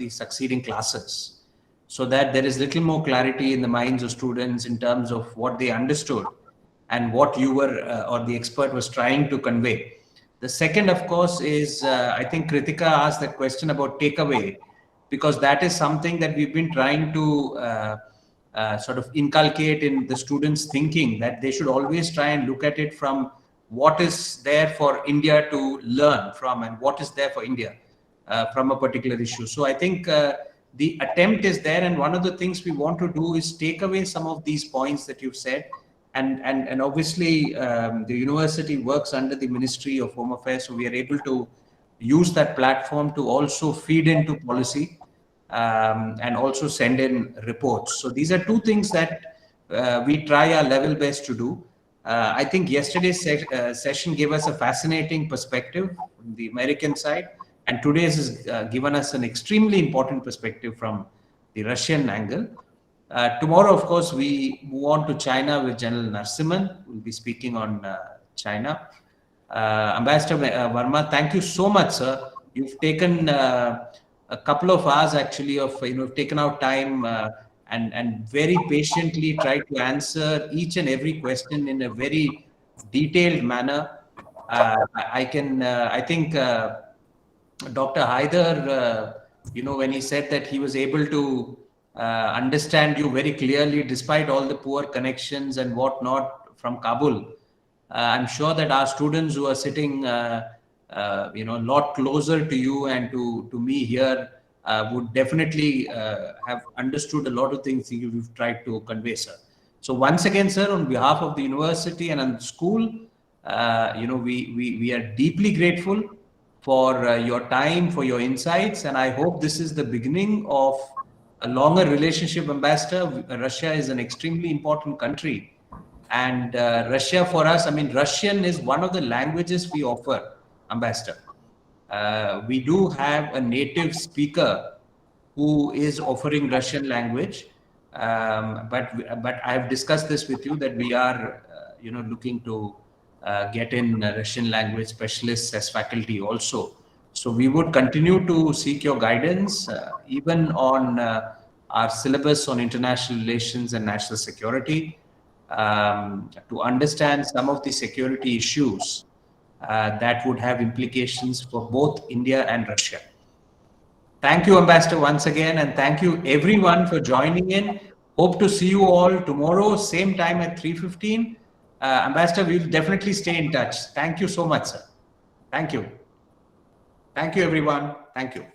succeeding classes, so that there is little more clarity in the minds of students in terms of what they understood and what you were or the expert was trying to convey. The second, of course, is I think Kritika asked that question about takeaway, because that is something that we've been trying to sort of inculcate in the students' thinking, that they should always try and look at it from what is there for India to learn from and what is there for India from a particular issue. So I think the attempt is there, and one of the things we want to do is take away some of these points that you've said. And obviously, the university works under the Ministry of Home Affairs, so we are able to use that platform to also feed into policy and also send in reports. So these are two things that we try our level best to do. I think yesterday's session gave us a fascinating perspective from the American side, and today's has given us an extremely important perspective from the Russian angle. Tomorrow, of course, we move on to China with General Narasimhan. We'll be speaking on China. Ambassador Verma, thank you so much, sir. You've taken a couple of hours, actually, of taken out time and very patiently tried to answer each and every question in a very detailed manner. I think Dr. Haider, when he said that he was able to understand you very clearly despite all the poor connections and whatnot from Kabul, I'm sure that our students who are sitting a lot closer to you and to me here would definitely have understood a lot of things you've tried to convey, sir. So once again, sir, on behalf of the university and on the school, we are deeply grateful for your time, for your insights, and I hope this is the beginning of a longer relationship, Ambassador. Russia is an extremely important country, and Russia for us, Russian is one of the languages we offer, Ambassador. We do have a native speaker who is offering Russian language. But I have discussed this with you that we are, looking to get in Russian language specialists as faculty also. So we would continue to seek your guidance, even on our syllabus on international relations and national security, to understand some of the security issues that would have implications for both India and Russia. Thank you, Ambassador, once again, and thank you everyone for joining in. Hope to see you all tomorrow, same time at 3:15. Ambassador, we'll definitely stay in touch. Thank you so much, sir. Thank you. Thank you, everyone. Thank you.